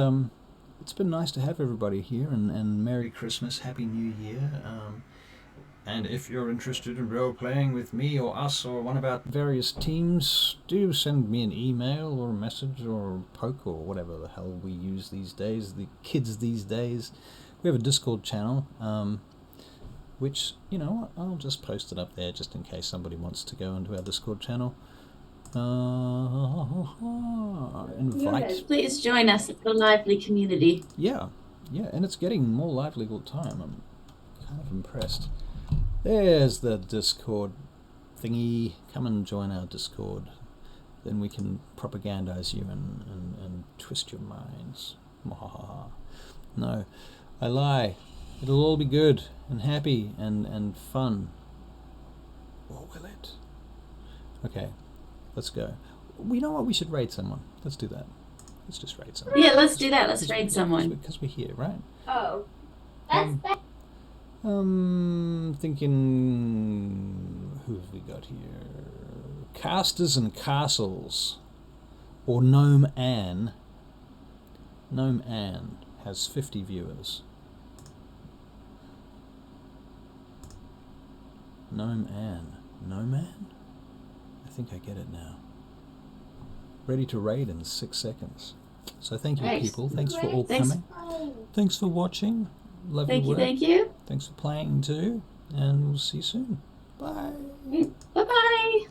it's been nice to have everybody here, and Merry Christmas, Happy New Year. And if you're interested in role-playing with me or us or one of our various teams, do send me an email or a message or a poke or whatever the hell we use these days, the kids these days. We have a Discord channel, which, you know, I'll just post it up there just in case somebody wants to go into our Discord channel. Invite. Yes, please join us. It's a lively community. Yeah, and it's getting more lively all the time. I'm kind of impressed. There's the Discord thingy. Come and join our Discord. Then we can propagandize you and twist your minds. No, I lie. It'll all be good and happy and fun. Or will it? Okay, let's go. You know what? We should raid someone. Let's do that. Let's just raid someone. Yeah, let's do that. Let's raid someone. Because we're here, right? Oh. That's bad. Thinking, who have we got here? Casters and Castles, or Gnome Anne. Gnome Anne has 50 viewers. Gnome Anne. Gnome Anne? I think I get it now. Ready to raid in 6 seconds. So thank you, people. Thanks for all coming. Thanks for watching. Love your work. Thank you. Thanks for playing too, and we'll see you soon. Bye. Bye-bye.